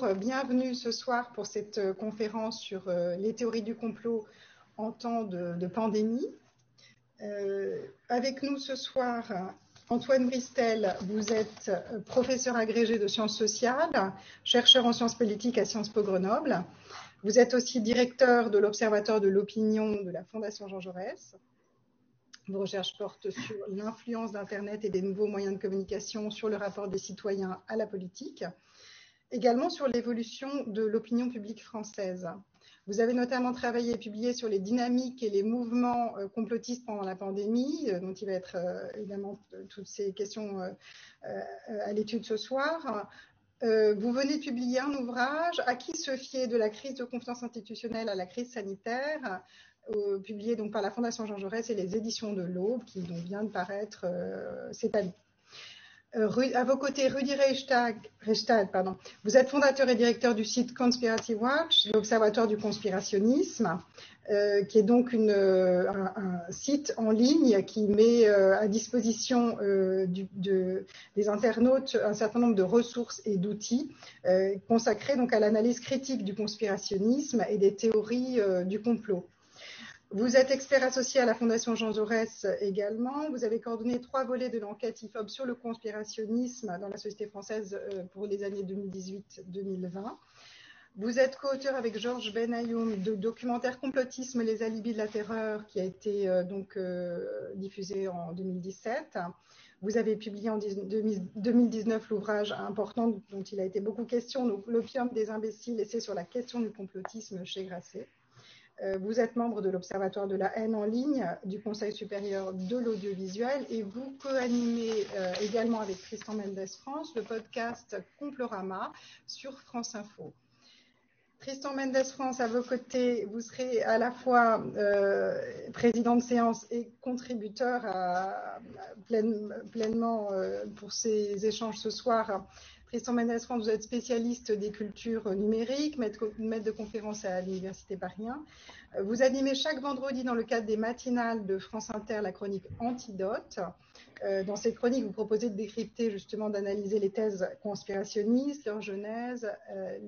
Bienvenue ce soir pour cette conférence sur les théories du complot en temps de pandémie. Avec nous ce soir, Antoine Bristel, vous êtes professeur agrégé de sciences sociales, chercheur en sciences politiques à Sciences Po Grenoble. Vous êtes aussi directeur de l'Observatoire de l'opinion de la Fondation Jean Jaurès. Vos recherches portent sur l'influence d'Internet et des nouveaux moyens de communication sur le rapport des citoyens à la politique. Également sur l'évolution de l'opinion publique française. Vous avez notamment travaillé et publié sur les dynamiques et les mouvements complotistes pendant la pandémie, dont il va être évidemment toutes ces questions à l'étude ce soir. Vous venez de publier un ouvrage, À qui se fier, de la crise de confiance institutionnelle à la crise sanitaire, publié donc par la Fondation Jean Jaurès et les éditions de l'Aube, qui donc vient de paraître cette année. À vos côtés, Rudi Reichstad, vous êtes fondateur et directeur du site Conspiracy Watch, l'Observatoire du conspirationnisme, qui est donc un site en ligne qui met à disposition des internautes un certain nombre de ressources et d'outils consacrés donc à l'analyse critique du conspirationnisme et des théories du complot. Vous êtes expert associé à la Fondation Jean Jaurès également. Vous avez coordonné 3 volets de l'enquête IFOP sur le conspirationnisme dans la société française pour les années 2018-2020. Vous êtes co-auteur avec Georges Benayoun de documentaire Complotisme, les alibis de la terreur, qui a été diffusé en 2017. Vous avez publié en 2019 l'ouvrage important dont il a été beaucoup question, donc L'opium des imbéciles, essai sur la question du complotisme chez Grasset. Vous êtes membre de l'Observatoire de la haine en ligne, du Conseil supérieur de l'audiovisuel, et vous co-animez également avec Tristan Mendes France le podcast Complorama sur France Info. Tristan Mendes France, à vos côtés, vous serez à la fois président de séance et contributeur pleinement pour ces échanges ce soir. Tristan Mendes France, vous êtes spécialiste des cultures numériques, maître de conférence à l'Université Paris 1. Vous animez chaque vendredi dans le cadre des matinales de France Inter la chronique Antidote. Dans cette chronique, vous proposez de décrypter, justement, d'analyser les thèses conspirationnistes, leur genèse,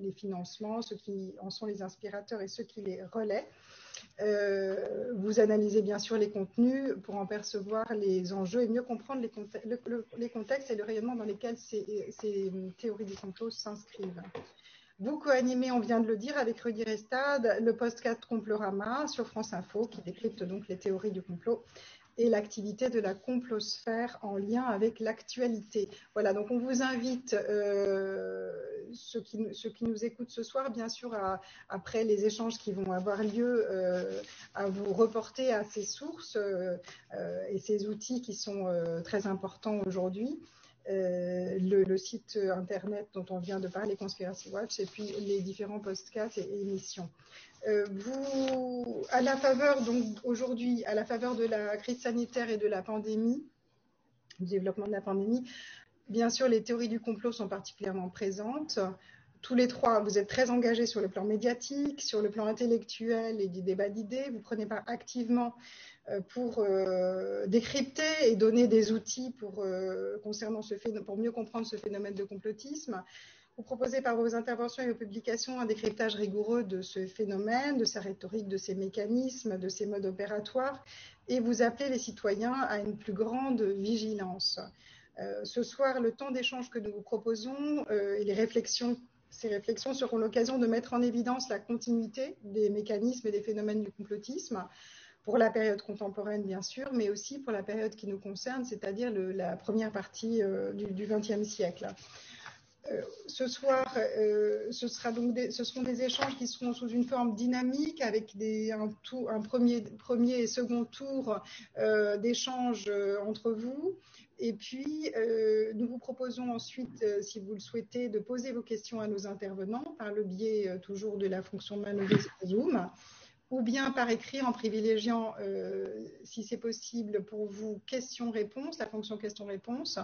les financements, ceux qui en sont les inspirateurs et ceux qui les relaient. Vous analysez bien sûr les contenus pour en percevoir les enjeux et mieux comprendre les contextes et le rayonnement dans lesquels ces théories du complot s'inscrivent. Vous co-animez, on vient de le dire, avec Rudi Reichstad, le podcast Complorama sur France Info, qui décrypte donc les théories du complot et l'activité de la complosphère en lien avec l'actualité. Voilà, donc on vous invite, ceux qui nous écoutent ce soir, bien sûr, après les échanges qui vont avoir lieu, à vous reporter à ces sources et ces outils qui sont très importants aujourd'hui. Le site internet dont on vient de parler, Conspiracy Watch, et puis les différents podcasts et émissions. Vous, à la faveur, donc aujourd'hui, à la faveur de la crise sanitaire et de la pandémie, du développement de la pandémie, bien sûr, les théories du complot sont particulièrement présentes. Tous les trois, vous êtes très engagés sur le plan médiatique, sur le plan intellectuel et du débat d'idées. Vous prenez part activement pour décrypter et donner des outils pour mieux comprendre ce phénomène de complotisme. Vous proposez par vos interventions et vos publications un décryptage rigoureux de ce phénomène, de sa rhétorique, de ses mécanismes, de ses modes opératoires, et vous appelez les citoyens à une plus grande vigilance. Ce soir, le temps d'échange que nous vous proposons et ces réflexions seront l'occasion de mettre en évidence la continuité des mécanismes et des phénomènes du complotisme, pour la période contemporaine, bien sûr, mais aussi pour la période qui nous concerne, c'est-à-dire la première partie du XXe siècle. Ce soir, ce seront des échanges qui seront sous une forme dynamique avec un premier et second tour d'échanges entre vous. Et puis, nous vous proposons ensuite, si vous le souhaitez, de poser vos questions à nos intervenants par le biais toujours de la fonction manœuvrer sur Zoom, ou bien par écrit en privilégiant, si c'est possible pour vous, questions-réponses, la fonction questions-réponses.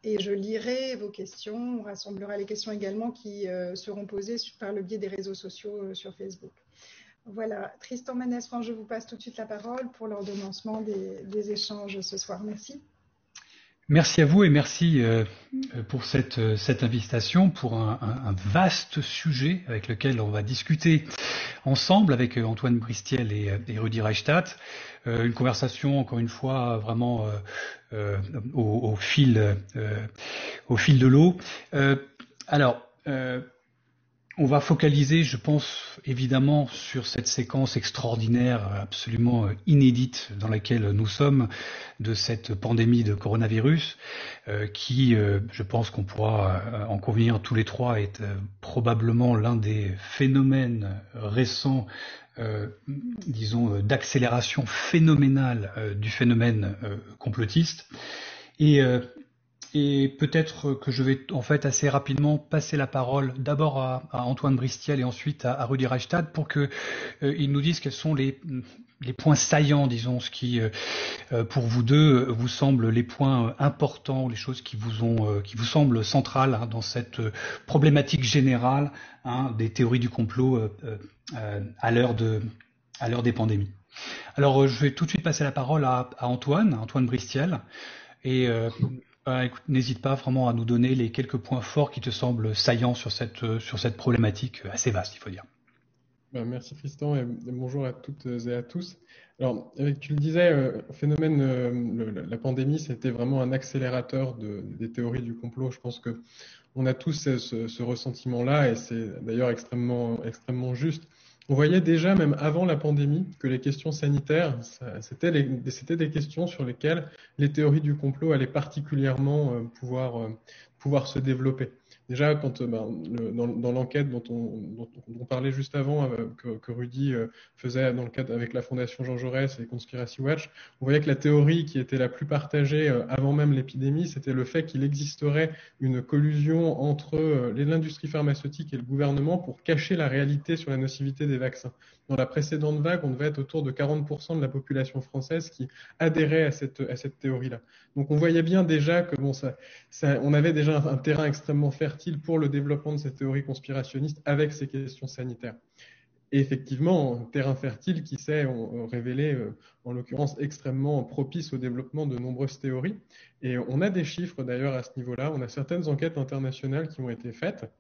Et je lirai vos questions, on rassemblera les questions également qui seront posées par le biais des réseaux sociaux sur Facebook. Voilà, Tristan Mendes France, je vous passe tout de suite la parole pour l'ordonnancement des échanges ce soir. Merci. Merci à vous et merci pour cette invitation pour un vaste sujet avec lequel on va discuter ensemble avec Antoine Bristiel et Rudi Reichstadt. Une conversation, encore une fois, vraiment au fil de l'eau. Alors, on va focaliser, je pense, évidemment, sur cette séquence extraordinaire, absolument inédite dans laquelle nous sommes de cette pandémie de coronavirus, qui, je pense qu'on pourra en convenir tous les trois, est probablement l'un des phénomènes récents, disons, d'accélération phénoménale du phénomène complotiste. Et Et peut-être que je vais en fait assez rapidement passer la parole d'abord à Antoine Bristiel et ensuite à Rudi Reichstadt pour que ils nous disent quels sont les points saillants, disons, ce qui pour vous deux vous semblent les points importants, les choses qui vous semblent centrales dans cette problématique générale des théories du complot à l'heure des pandémies. Alors je vais tout de suite passer la parole à Antoine Bristiel. Et écoute, n'hésite pas vraiment à nous donner les quelques points forts qui te semblent saillants sur cette problématique assez vaste, il faut dire. Merci Tristan et bonjour à toutes et à tous. Alors, tu le disais, la pandémie, c'était vraiment un accélérateur des théories du complot. Je pense que on a tous ce ressentiment-là et c'est d'ailleurs extrêmement juste. On voyait déjà, même avant la pandémie, que les questions sanitaires, c'était des questions sur lesquelles les théories du complot allaient particulièrement pouvoir se développer. Déjà, quand dans l'enquête dont on parlait juste avant, que Rudy faisait dans le cadre avec la Fondation Jean Jaurès et Conspiracy Watch, on voyait que la théorie qui était la plus partagée avant même l'épidémie, c'était le fait qu'il existerait une collusion entre l'industrie pharmaceutique et le gouvernement pour cacher la réalité sur la nocivité des vaccins. Dans la précédente vague, on devait être autour de 40% de la population française qui adhérait à cette théorie-là. Donc on voyait bien déjà que on avait déjà un terrain extrêmement fertile pour le développement de cette théorie conspirationniste avec ces questions sanitaires. Et effectivement, un terrain fertile qui s'est révélé, en l'occurrence, extrêmement propice au développement de nombreuses théories. Et on a des chiffres d'ailleurs à ce niveau-là. On a certaines enquêtes internationales qui ont été faites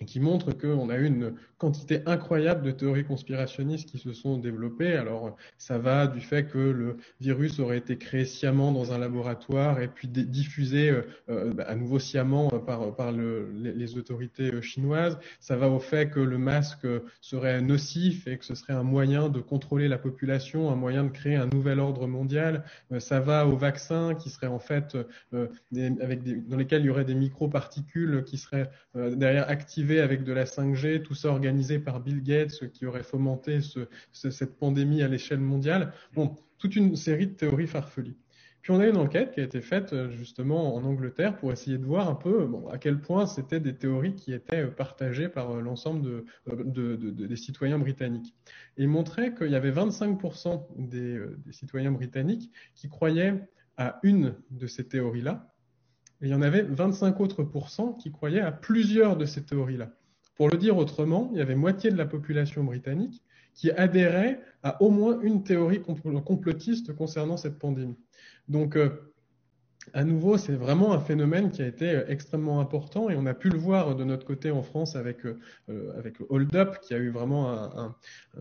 et qui montre qu'on a eu une quantité incroyable de théories conspirationnistes qui se sont développées. Alors, ça va du fait que le virus aurait été créé sciemment dans un laboratoire et puis diffusé à nouveau sciemment par les autorités chinoises. Ça va au fait que le masque serait nocif et que ce serait un moyen de contrôler la population, un moyen de créer un nouvel ordre mondial. Ça va aux vaccins qui seraient en fait dans lesquels il y aurait des microparticules qui seraient derrière activées avec de la 5G, tout ça organisé par Bill Gates qui aurait fomenté cette pandémie à l'échelle mondiale. Bon, toute une série de théories farfelues. Puis on a une enquête qui a été faite justement en Angleterre pour essayer de voir un peu à quel point c'était des théories qui étaient partagées par l'ensemble des citoyens britanniques. Et il montrait qu'il y avait 25% des citoyens britanniques qui croyaient à une de ces théories-là, et il y en avait 25 autres % qui croyaient à plusieurs de ces théories-là. Pour le dire autrement, il y avait moitié de la population britannique qui adhérait à au moins une théorie complotiste concernant cette pandémie. Donc, à nouveau, c'est vraiment un phénomène qui a été extrêmement important et on a pu le voir de notre côté en France avec Hold Up qui a eu vraiment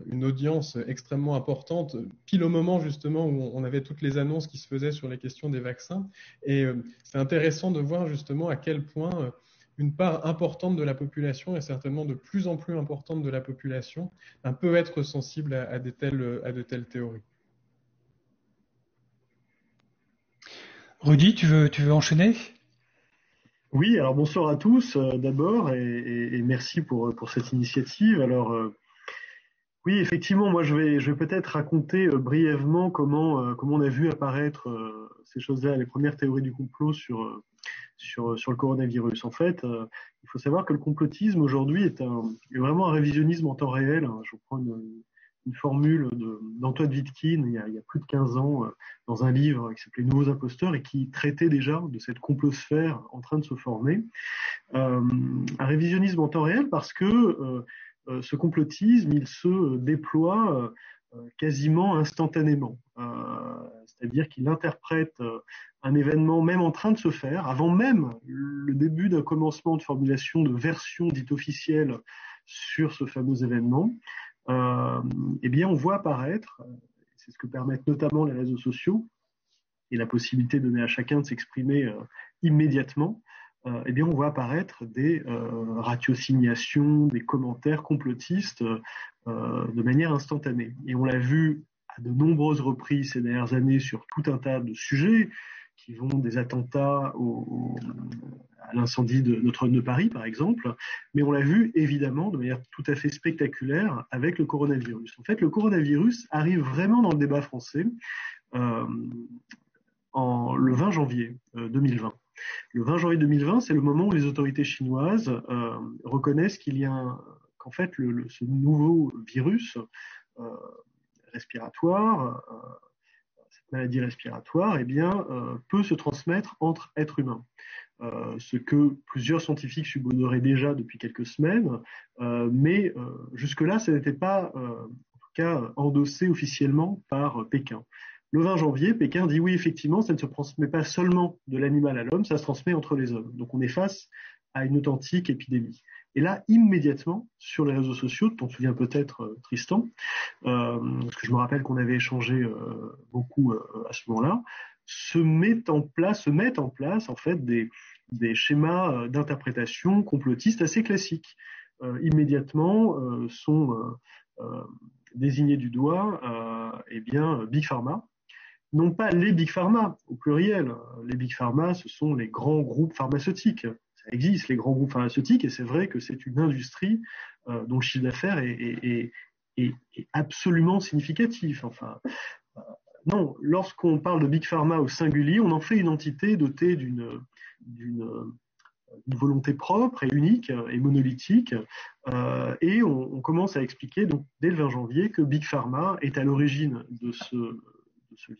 une audience extrêmement importante pile au moment justement où on avait toutes les annonces qui se faisaient sur les questions des vaccins et c'est intéressant de voir justement à quel point une part importante de la population et certainement de plus en plus importante de la population peut être sensible à de telles théories. Rudy, tu veux enchaîner ? Oui, alors bonsoir à tous d'abord et merci pour cette initiative. Alors oui, effectivement, moi je vais peut-être raconter brièvement comment on a vu apparaître ces choses-là, les premières théories du complot sur le coronavirus. En fait, il faut savoir que le complotisme aujourd'hui est vraiment un révisionnisme en temps réel. Je prends une formule d'Antoine Wittgen il y a plus de 15 ans dans un livre qui s'appelait Nouveaux imposteurs et qui traitait déjà de cette complosphère en train de se former. Un révisionnisme en temps réel parce que ce complotisme, il se déploie quasiment instantanément. c'est-à-dire qu'il interprète un événement même en train de se faire, avant même le début d'un commencement de formulation de version dite officielle sur ce fameux événement, eh bien on voit apparaître, c'est ce que permettent notamment les réseaux sociaux, et la possibilité donnée à chacun de s'exprimer immédiatement, eh bien on voit apparaître des ratiosignations, des commentaires complotistes de manière instantanée. Et on l'a vu à de nombreuses reprises ces dernières années sur tout un tas de sujets qui vont des attentats à l'incendie de Notre-Dame de Paris, par exemple, mais on l'a vu évidemment de manière tout à fait spectaculaire avec le coronavirus. En fait, le coronavirus arrive vraiment dans le débat français le 20 janvier 2020. Le 20 janvier 2020, c'est le moment où les autorités chinoises reconnaissent qu'en fait, ce nouveau virus respiratoire, cette maladie respiratoire, eh bien, peut se transmettre entre êtres humains. Ce que plusieurs scientifiques subodoreraient déjà depuis quelques semaines, mais jusque-là, ça n'était pas, en tout cas, endossé officiellement par Pékin. Le 20 janvier, Pékin dit oui, effectivement, ça ne se transmet pas seulement de l'animal à l'homme, ça se transmet entre les hommes. Donc on est face à une authentique épidémie. Et là, immédiatement, sur les réseaux sociaux, tu t'en souviens peut-être, Tristan, parce que je me rappelle qu'on avait échangé beaucoup à ce moment-là, se mettent en place en fait des schémas d'interprétation complotistes assez classiques. Immédiatement sont désignés du doigt eh bien Big Pharma. Non pas les Big Pharma, au pluriel. Les Big Pharma, ce sont les grands groupes pharmaceutiques. Ça existe, les grands groupes pharmaceutiques, et c'est vrai que c'est une industrie dont le chiffre d'affaires est absolument significatif. Enfin, non, lorsqu'on parle de Big Pharma au singulier, on en fait une entité dotée d'une volonté propre et unique et monolithique, et on commence à expliquer donc dès le 20 janvier que Big Pharma est à l'origine de ce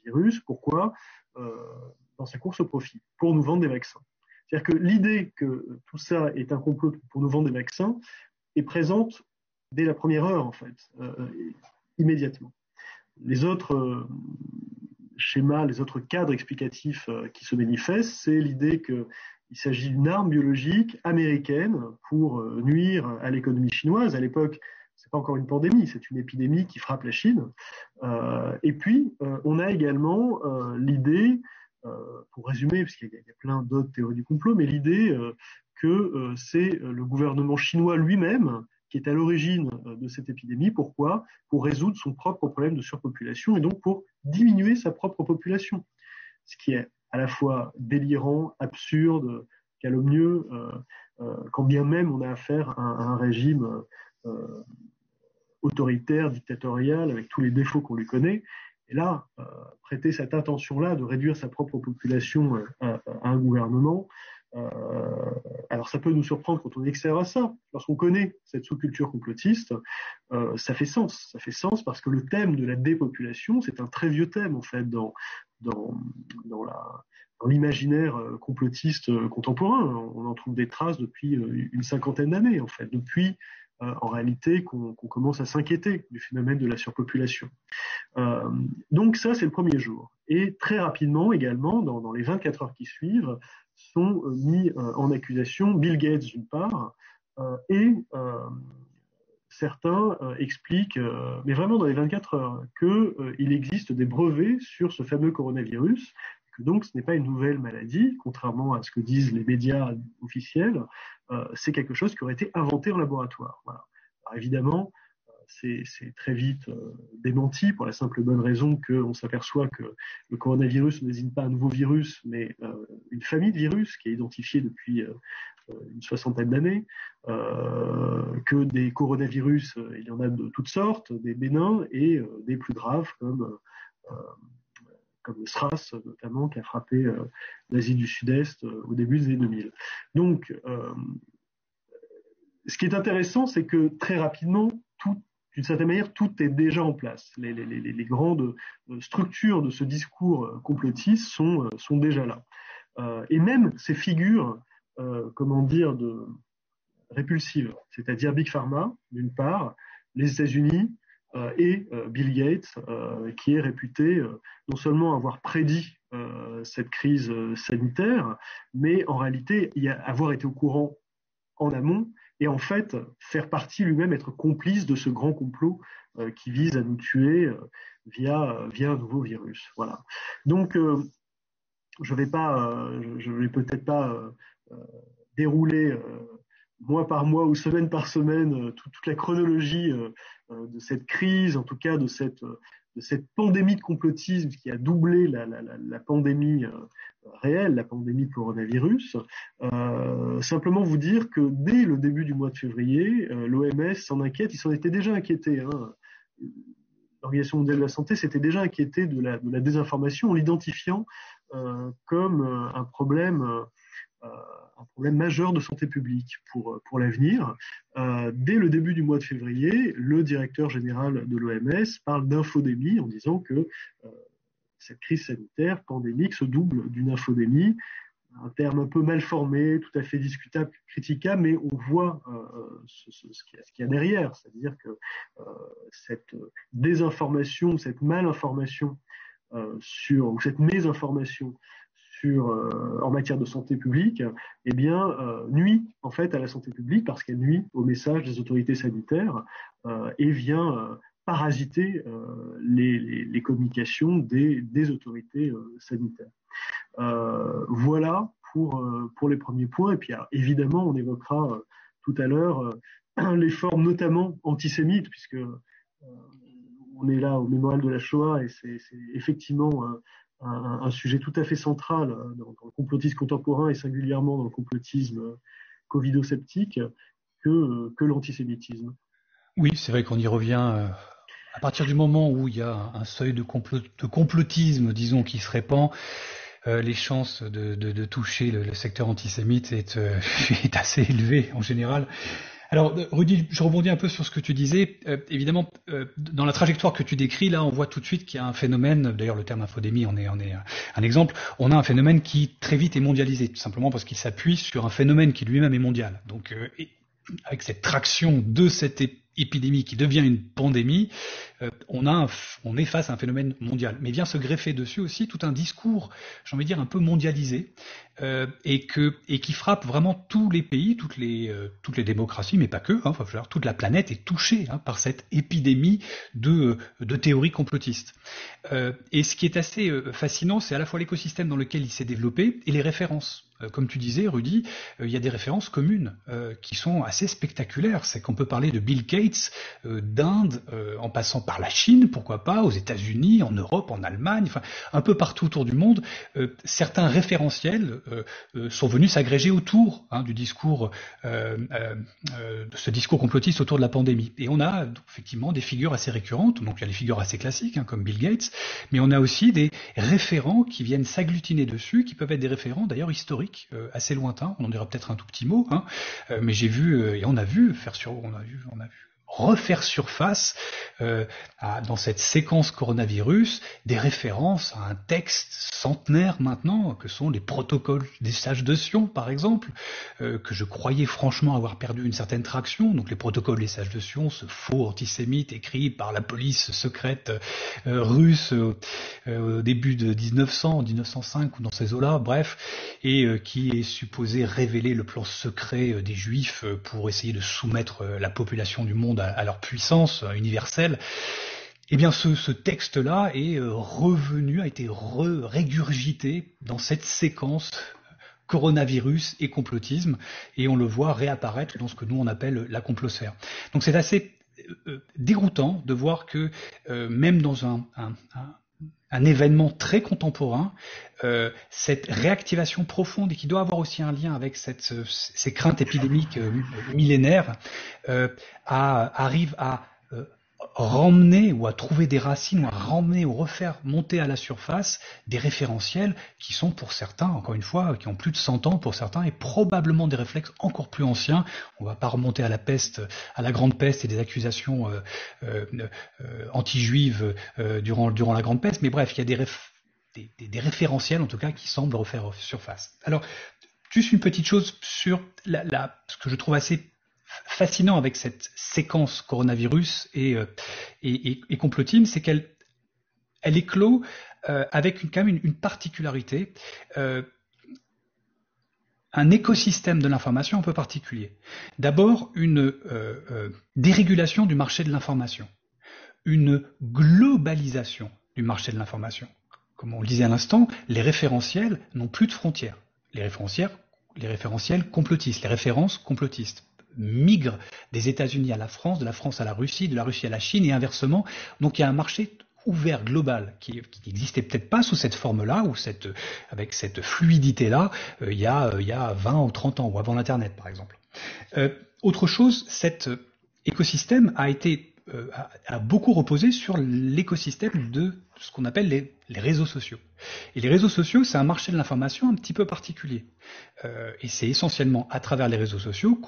virus. Pourquoi dans sa course au profit, pour nous vendre des vaccins. C'est-à-dire que l'idée que tout ça est un complot pour nous vendre des vaccins est présente dès la première heure, en fait, immédiatement. Les autres schémas, les autres cadres explicatifs qui se manifestent, c'est l'idée qu'il s'agit d'une arme biologique américaine pour nuire à l'économie chinoise. À l'époque, c'est pas encore une pandémie, c'est une épidémie qui frappe la Chine. Et puis, on a également l'idée, pour résumer, parce qu'il y a plein d'autres théories du complot, mais l'idée que c'est le gouvernement chinois lui-même qui est à l'origine de cette épidémie. Pourquoi ? Pour résoudre son propre problème de surpopulation et donc pour diminuer sa propre population. Ce qui est à la fois délirant, absurde, calomnieux, quand bien même on a affaire à un régime autoritaire, dictatorial, avec tous les défauts qu'on lui connaît. Et là, prêter cette intention-là de réduire sa propre population à un gouvernement, alors ça peut nous surprendre quand on est extérieur à ça. Lorsqu'on connaît cette sous-culture complotiste, ça fait sens. Ça fait sens parce que le thème de la dépopulation, c'est un très vieux thème en fait dans l'imaginaire complotiste contemporain. On en trouve des traces depuis une cinquantaine d'années en fait, depuis en réalité qu'on commence à s'inquiéter du phénomène de la surpopulation. Donc ça, c'est le premier jour. Et très rapidement également, dans les 24 heures qui suivent, sont mis en accusation Bill Gates d'une part, et certains expliquent, mais vraiment dans les 24 heures, qu'il existe des brevets sur ce fameux coronavirus, que donc ce n'est pas une nouvelle maladie, contrairement à ce que disent les médias officiels, c'est quelque chose qui aurait été inventé en laboratoire. Voilà. Alors évidemment, c'est très vite démenti pour la simple et bonne raison qu'on s'aperçoit que le coronavirus ne désigne pas un nouveau virus, mais une famille de virus qui est identifiée depuis une soixantaine d'années, que des coronavirus, il y en a de toutes sortes, des bénins et des plus graves comme le SRAS notamment, qui a frappé l'Asie du Sud-Est au début des années 2000. Donc, ce qui est intéressant, c'est que très rapidement, d'une certaine manière, tout est déjà en place. Les grandes structures de ce discours complotiste sont déjà là. Et même ces figures, répulsives, c'est-à-dire Big Pharma, d'une part, les États-Unis, et Bill Gates, qui est réputé non seulement avoir prédit cette crise sanitaire, mais en réalité avoir été au courant en amont et en fait faire partie lui-même, être complice de ce grand complot qui vise à nous tuer via un nouveau virus. Voilà. Donc je vais peut-être pas dérouler mois par mois ou semaine par semaine toute la chronologie de cette crise, en tout cas de cette pandémie de complotisme qui a doublé la pandémie réelle, la pandémie de coronavirus. Simplement vous dire que dès le début du mois de février, l'OMS s'en inquiète, ils s'en étaient déjà inquiétés. L'Organisation mondiale de la santé s'était déjà inquiétée de la désinformation en l'identifiant comme un problème majeur de santé publique pour l'avenir. Dès le début du mois de février, le directeur général de l'OMS parle d'infodémie en disant que cette crise sanitaire pandémique se double d'une infodémie, un terme un peu mal formé, tout à fait discutable, critiquable, mais on voit ce qu'il y a derrière, c'est-à-dire que cette désinformation, cette malinformation ou cette mésinformation en matière de santé publique, eh bien, nuit en fait à la santé publique parce qu'elle nuit au message des autorités sanitaires et vient parasiter les communications des autorités sanitaires. Voilà pour les premiers points. Et puis évidemment, on évoquera tout à l'heure les formes notamment antisémites, puisque on est là au mémorial de la Shoah et c'est effectivement un sujet tout à fait central dans le complotisme contemporain et singulièrement dans le complotisme covido-sceptique que l'antisémitisme. Oui, c'est vrai qu'on y revient à partir du moment où il y a un seuil de complotisme, disons, qui se répand. Les chances de toucher le secteur antisémite est assez élevée en général. Alors, Rudy, je rebondis un peu sur ce que tu disais. Évidemment, dans la trajectoire que tu décris, là, on voit tout de suite qu'il y a un phénomène, d'ailleurs le terme infodémie en est un exemple, on a un phénomène qui très vite est mondialisé, tout simplement parce qu'il s'appuie sur un phénomène qui lui-même est mondial. Donc, avec cette traction de cette épidémie qui devient une pandémie, on est face à un phénomène mondial. Mais vient se greffer dessus aussi tout un discours, j'ai envie de dire, un peu mondialisé, et qui frappe vraiment tous les pays, toutes les démocraties, mais pas que, toute la planète est touchée par cette épidémie de théories complotistes. Et ce qui est assez fascinant, c'est à la fois l'écosystème dans lequel il s'est développé et les références. Comme tu disais, Rudy, il y a des références communes qui sont assez spectaculaires. C'est qu'on peut parler de Bill Gates, d'Inde, en passant par la Chine, pourquoi pas, aux États-Unis, en Europe, en Allemagne, enfin un peu partout autour du monde. Certains référentiels sont venus s'agréger autour du discours, de ce discours complotiste autour de la pandémie. Et on a effectivement des figures assez récurrentes. Donc il y a les figures assez classiques, comme Bill Gates, mais on a aussi des référents qui viennent s'agglutiner dessus, qui peuvent être des référents d'ailleurs historiques. Assez lointain, on en dira peut-être un tout petit mot, mais j'ai vu et on a vu refaire surface dans cette séquence coronavirus des références à un texte centenaire maintenant, que sont les protocoles des sages de Sion, par exemple, que je croyais franchement avoir perdu une certaine traction. Donc les protocoles des sages de Sion, ce faux antisémite écrit par la police secrète russe au début de 1905 ou dans ces eaux-là, bref, et qui est supposé révéler le plan secret des Juifs pour essayer de soumettre la population du monde à leur puissance universelle. Eh bien, ce texte-là est revenu, a été régurgité dans cette séquence coronavirus et complotisme, et on le voit réapparaître dans ce que nous on appelle la complosphère. Donc c'est assez déroutant de voir que même dans un événement très contemporain, cette réactivation profonde et qui doit avoir aussi un lien avec ces craintes épidémiques millénaires, arrive à ramener ou à trouver des racines ou à ramener ou refaire monter à la surface des référentiels qui sont pour certains, encore une fois, qui ont plus de 100 ans pour certains et probablement des réflexes encore plus anciens. On ne va pas remonter à la peste, à la grande peste et des accusations anti-juives durant la grande peste, mais bref, il y a des référentiels en tout cas qui semblent refaire surface. Alors, juste une petite chose sur ce que je trouve assez fascinant avec cette séquence coronavirus et complotine, c'est qu'elle éclot avec quand même une particularité, un écosystème de l'information un peu particulier. D'abord, une dérégulation du marché de l'information, une globalisation du marché de l'information. Comme on le disait à l'instant, les référentiels n'ont plus de frontières. Les référentiels complotistes, les références complotistes migrent des États-Unis à la France, de la France à la Russie, de la Russie à la Chine et inversement. Donc il y a un marché ouvert, global, qui n'existait peut-être pas sous cette forme-là ou avec cette fluidité-là il y a 20 ou 30 ans ou avant l'Internet par exemple. Autre chose, cet écosystème a beaucoup reposé sur l'écosystème de ce qu'on appelle les réseaux sociaux. Et les réseaux sociaux, c'est un marché de l'information un petit peu particulier. Et c'est essentiellement à travers les réseaux sociaux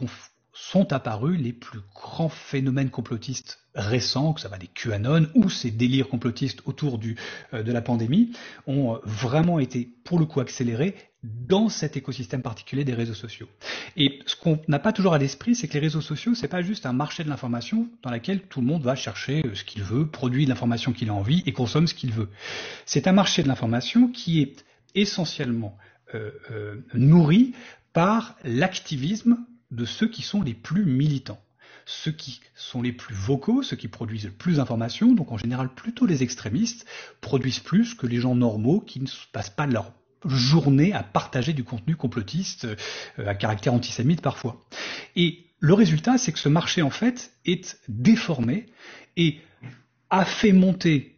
sont apparus les plus grands phénomènes complotistes récents, que ça va des QAnon ou ces délires complotistes autour de la pandémie, ont vraiment été pour le coup accélérés dans cet écosystème particulier des réseaux sociaux. Et ce qu'on n'a pas toujours à l'esprit, c'est que les réseaux sociaux, c'est pas juste un marché de l'information dans lequel tout le monde va chercher ce qu'il veut, produit l'information qu'il a envie et consomme ce qu'il veut. C'est un marché de l'information qui est essentiellement nourri par l'activisme de ceux qui sont les plus militants, ceux qui sont les plus vocaux, ceux qui produisent le plus d'informations, donc en général plutôt les extrémistes, produisent plus que les gens normaux qui ne passent pas leur journée à partager du contenu complotiste à caractère antisémite parfois. Et le résultat, c'est que ce marché en fait est déformé et a fait monter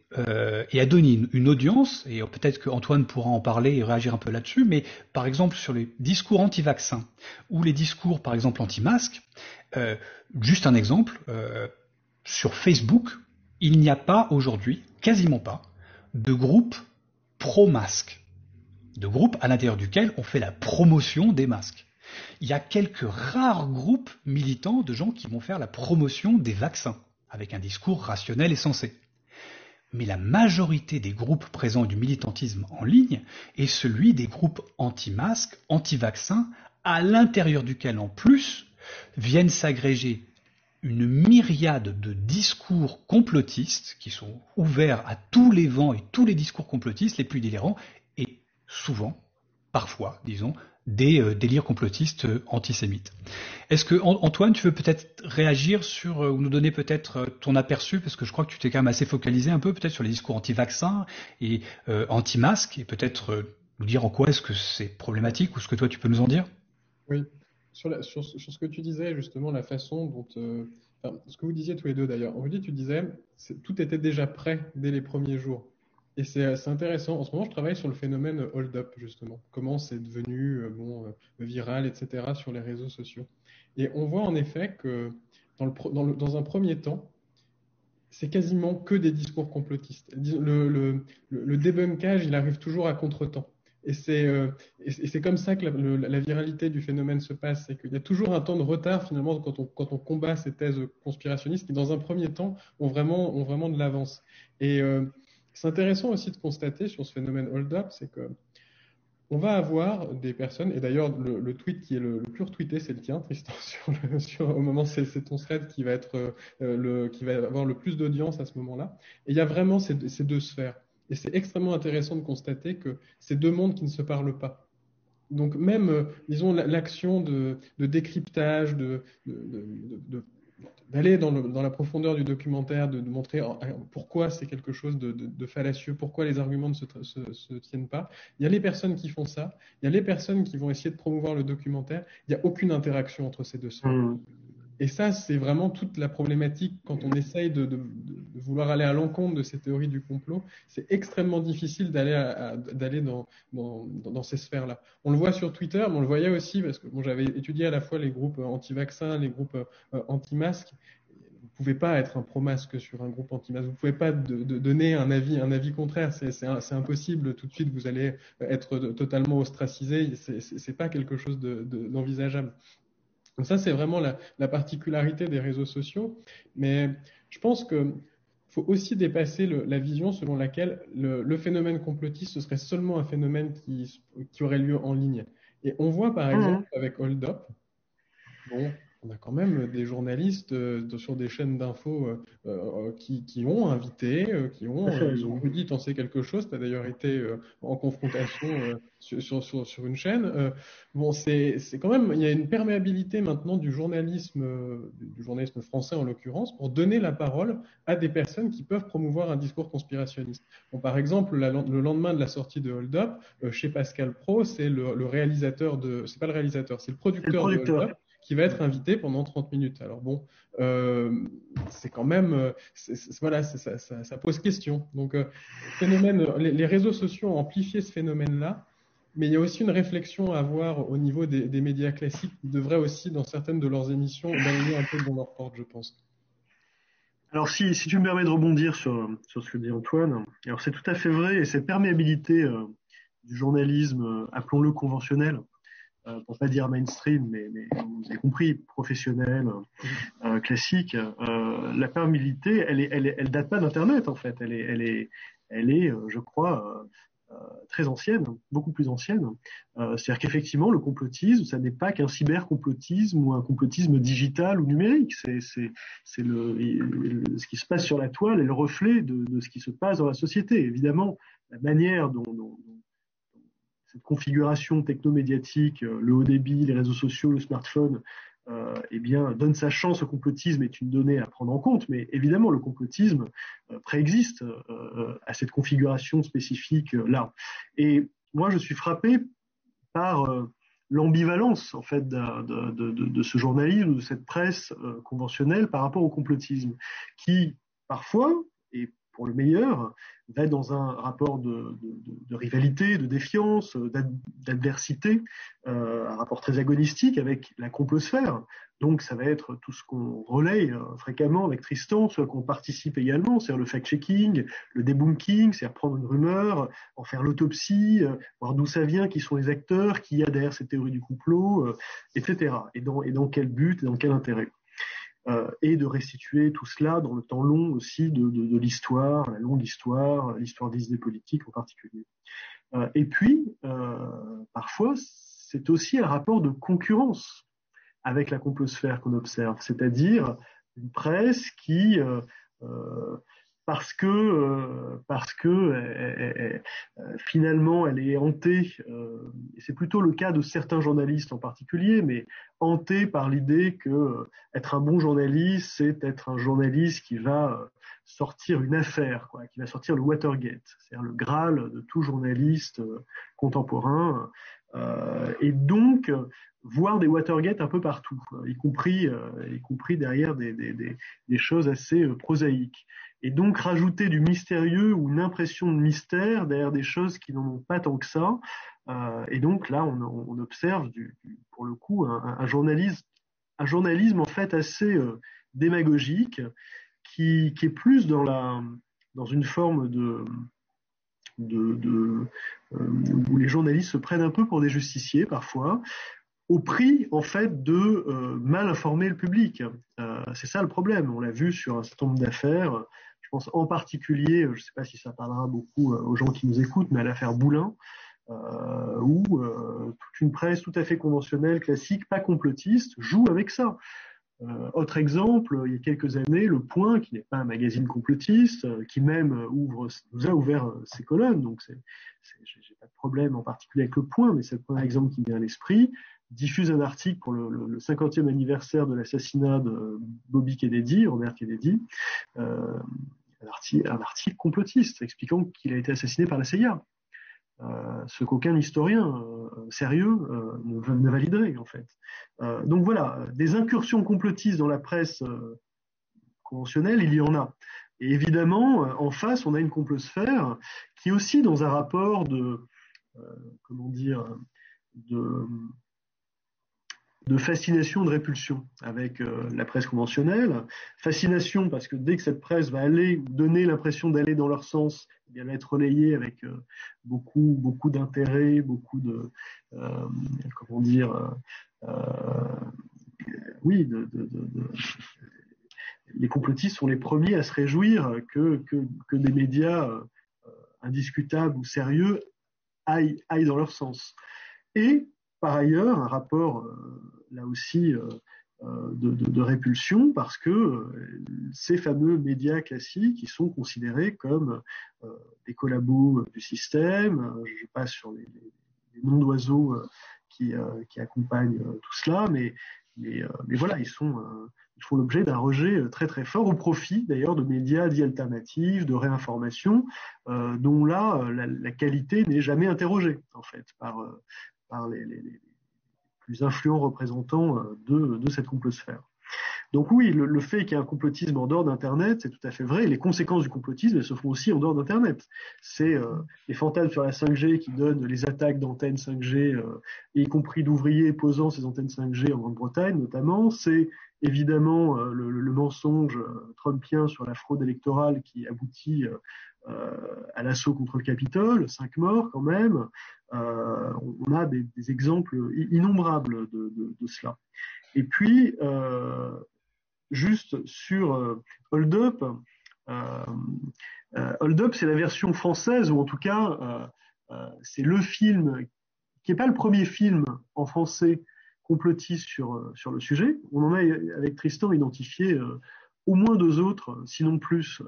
et a donné une audience, et peut-être qu'Antoine pourra en parler et réagir un peu là-dessus, mais par exemple sur les discours anti-vaccins ou les discours par exemple anti-masques, juste un exemple, sur Facebook, il n'y a pas aujourd'hui, quasiment pas, de groupe pro-masque, de groupe à l'intérieur duquel on fait la promotion des masques. Il y a quelques rares groupes militants de gens qui vont faire la promotion des vaccins, avec un discours rationnel et sensé. Mais la majorité des groupes présents du militantisme en ligne est celui des groupes anti-masques, anti-vaccins, à l'intérieur duquel en plus viennent s'agréger une myriade de discours complotistes qui sont ouverts à tous les vents et tous les discours complotistes les plus délirants et souvent, parfois, disons, des délires complotistes antisémites. Est-ce que Antoine, tu veux peut-être réagir sur ou nous donner peut-être ton aperçu, parce que je crois que tu t'es quand même assez focalisé un peu peut-être sur les discours anti-vaccins et anti-masques, et peut-être nous dire en quoi est-ce que c'est problématique ou ce que toi tu peux nous en dire? Oui, sur ce que tu disais justement, la façon dont, ce que vous disiez tous les deux d'ailleurs, en fait, tu disais tout était déjà prêt dès les premiers jours. Et c'est intéressant. En ce moment, je travaille sur le phénomène hold-up, justement. Comment c'est devenu viral, etc., sur les réseaux sociaux. Et on voit en effet que dans un premier temps, c'est quasiment que des discours complotistes. Le débunkage, il arrive toujours à contre-temps. Et c'est comme ça que la viralité du phénomène se passe. C'est qu'il y a toujours un temps de retard, finalement, quand on combat ces thèses conspirationnistes qui, dans un premier temps, ont vraiment de l'avance. Et c'est intéressant aussi de constater sur ce phénomène hold-up, c'est que on va avoir des personnes, et d'ailleurs le tweet qui est le plus retweeté, c'est le tien, Tristan, au moment, c'est ton thread qui va être qui va avoir le plus d'audience à ce moment-là. Et il y a vraiment ces deux sphères. Et c'est extrêmement intéressant de constater que c'est deux mondes qui ne se parlent pas. Donc même, disons, l'action de décryptage, d'aller dans la profondeur du documentaire, de montrer pourquoi c'est quelque chose de fallacieux, pourquoi les arguments ne se tiennent pas. Il y a les personnes qui font ça, il y a les personnes qui vont essayer de promouvoir le documentaire. Il n'y a aucune interaction entre ces deux sphères. Et ça, c'est vraiment toute la problématique quand on essaye de vouloir aller à l'encontre de ces théories du complot. C'est extrêmement difficile d'aller dans ces sphères-là. On le voit sur Twitter, mais on le voyait aussi parce que j'avais étudié à la fois les groupes anti-vaccins, les groupes anti-masques. Vous ne pouvez pas être un pro-masque sur un groupe anti-masque. Vous ne pouvez pas donner un avis contraire. C'est impossible. Tout de suite, vous allez être totalement ostracisé. C'est pas quelque chose d'envisageable. Donc ça, c'est vraiment la particularité des réseaux sociaux. Mais je pense qu'il faut aussi dépasser la vision selon laquelle le phénomène complotiste, ce serait seulement un phénomène qui aurait lieu en ligne. Et on voit par exemple avec Hold Up, on a quand même des journalistes sur des chaînes d'infos qui ont invité, dit t'en sais quelque chose, tu as d'ailleurs été en confrontation sur une chaîne. Bon, c'est quand même, il y a une perméabilité maintenant du journalisme français en l'occurrence, pour donner la parole à des personnes qui peuvent promouvoir un discours conspirationniste. Bon, par exemple, le lendemain de la sortie de Hold Up, chez Pascal Praud, c'est le réalisateur c'est pas le réalisateur, c'est le producteur de Hold Up qui va être invité pendant 30 minutes. Alors bon, c'est quand même, voilà, ça pose question. Donc, les réseaux sociaux ont amplifié ce phénomène-là, mais il y a aussi une réflexion à avoir au niveau des médias classiques qui devraient aussi, dans certaines de leurs émissions, balayer un peu devant leur porte, je pense. Alors, si tu me permets de rebondir sur ce que dit Antoine, alors c'est tout à fait vrai, et cette perméabilité du journalisme, appelons-le conventionnel, pour pas dire mainstream, mais vous avez compris, professionnel, classique, la perméabilité, elle date pas d'Internet en fait, elle est, je crois, très ancienne, beaucoup plus ancienne. C'est-à-dire qu'effectivement, le complotisme, ça n'est pas qu'un cybercomplotisme ou un complotisme digital ou numérique. C'est ce qui se passe sur la toile est le reflet de ce qui se passe dans la société. Évidemment, la manière dont cette configuration technomédiatique, le haut débit, les réseaux sociaux, le smartphone, eh bien, donne sa chance au complotisme est une donnée à prendre en compte, mais évidemment, le complotisme préexiste à cette configuration spécifique là. Et moi, je suis frappé par l'ambivalence, en fait, de ce journalisme, de cette presse conventionnelle par rapport au complotisme, qui, parfois, et pour le meilleur, va être dans un rapport de rivalité, de défiance, d'adversité, un rapport très agonistique avec la complosphère. Donc ça va être tout ce qu'on relaye fréquemment avec Tristan, ce à quoi on participe également, c'est-à-dire le fact-checking, le debunking, c'est-à-dire prendre une rumeur, en faire l'autopsie, voir d'où ça vient, qui sont les acteurs, qui y a derrière cette théorie du complot, etc. Et dans quel but et dans quel intérêt. Et de restituer tout cela dans le temps long aussi de l'histoire, la longue histoire, l'histoire des idées politiques en particulier. Et puis, parfois, c'est aussi un rapport de concurrence avec la complosphère qu'on observe, c'est-à-dire une presse qui, parce que finalement elle est hantée, et c'est plutôt le cas de certains journalistes en particulier, mais hantée par l'idée que être un bon journaliste, c'est être un journaliste qui va sortir une affaire, quoi, qui va sortir le Watergate, c'est-à-dire le Graal de tout journaliste contemporain, et donc voir des Watergate un peu partout, y compris derrière des choses assez prosaïques. Et donc rajouter du mystérieux ou une impression de mystère derrière des choses qui n'en ont pas tant que ça. Et donc là, on observe pour le coup un journalisme en fait assez démagogique qui est plus dans une forme où les journalistes se prennent un peu pour des justiciers parfois, au prix en fait de mal informer le public. C'est ça le problème. On l'a vu sur un certain nombre d'affaires. Je pense en particulier, je ne sais pas si ça parlera beaucoup aux gens qui nous écoutent, mais à l'affaire Boulin, où toute une presse tout à fait conventionnelle, classique, pas complotiste, joue avec ça. Autre exemple, il y a quelques années, Le Point, qui n'est pas un magazine complotiste, qui même nous a ouvert ses colonnes, donc j'ai pas de problème en particulier avec Le Point, mais c'est le premier exemple qui me vient à l'esprit, diffuse un article pour le 50e anniversaire de l'assassinat de Bobby Kennedy, Robert Kennedy, un article complotiste expliquant qu'il a été assassiné par la CIA. Ce qu'aucun historien sérieux ne validerait en fait. Donc voilà, des incursions complotistes dans la presse conventionnelle, il y en a. Et évidemment, en face, on a une complosphère qui est aussi dans un rapport de fascination, de répulsion avec la presse conventionnelle. Fascination parce que dès que cette presse va donner l'impression d'aller dans leur sens, eh bien, elle va être relayée avec beaucoup d'intérêt, beaucoup de oui, les complotistes sont les premiers à se réjouir que des médias indiscutables ou sérieux aillent dans leur sens. Et par ailleurs, un rapport là aussi de répulsion parce que ces fameux médias classiques qui sont considérés comme des collabos du système. Je passe sur les noms d'oiseaux qui accompagnent tout cela, mais voilà, ils font l'objet d'un rejet très très fort au profit d'ailleurs de médias dits alternatifs, de réinformation, dont là la qualité n'est jamais interrogée en fait par les plus influents représentants de cette complosphère. Donc oui, le fait qu'il y ait un complotisme en dehors d'Internet, c'est tout à fait vrai. Les conséquences du complotisme, elles se font aussi en dehors d'Internet. C'est les fantasmes sur la 5G qui donnent les attaques d'antennes 5G, y compris d'ouvriers posant ces antennes 5G en Grande-Bretagne notamment. C'est évidemment le mensonge trumpien sur la fraude électorale qui aboutit à l'assaut contre le Capitole, 5 morts quand même. On a des exemples innombrables de cela. Et puis, juste sur Hold Up, Hold Up, c'est la version française, ou en tout cas, c'est le film qui n'est pas le premier film en français complotiste sur le sujet. On en a, avec Tristan, identifié au moins 2 autres, sinon plus,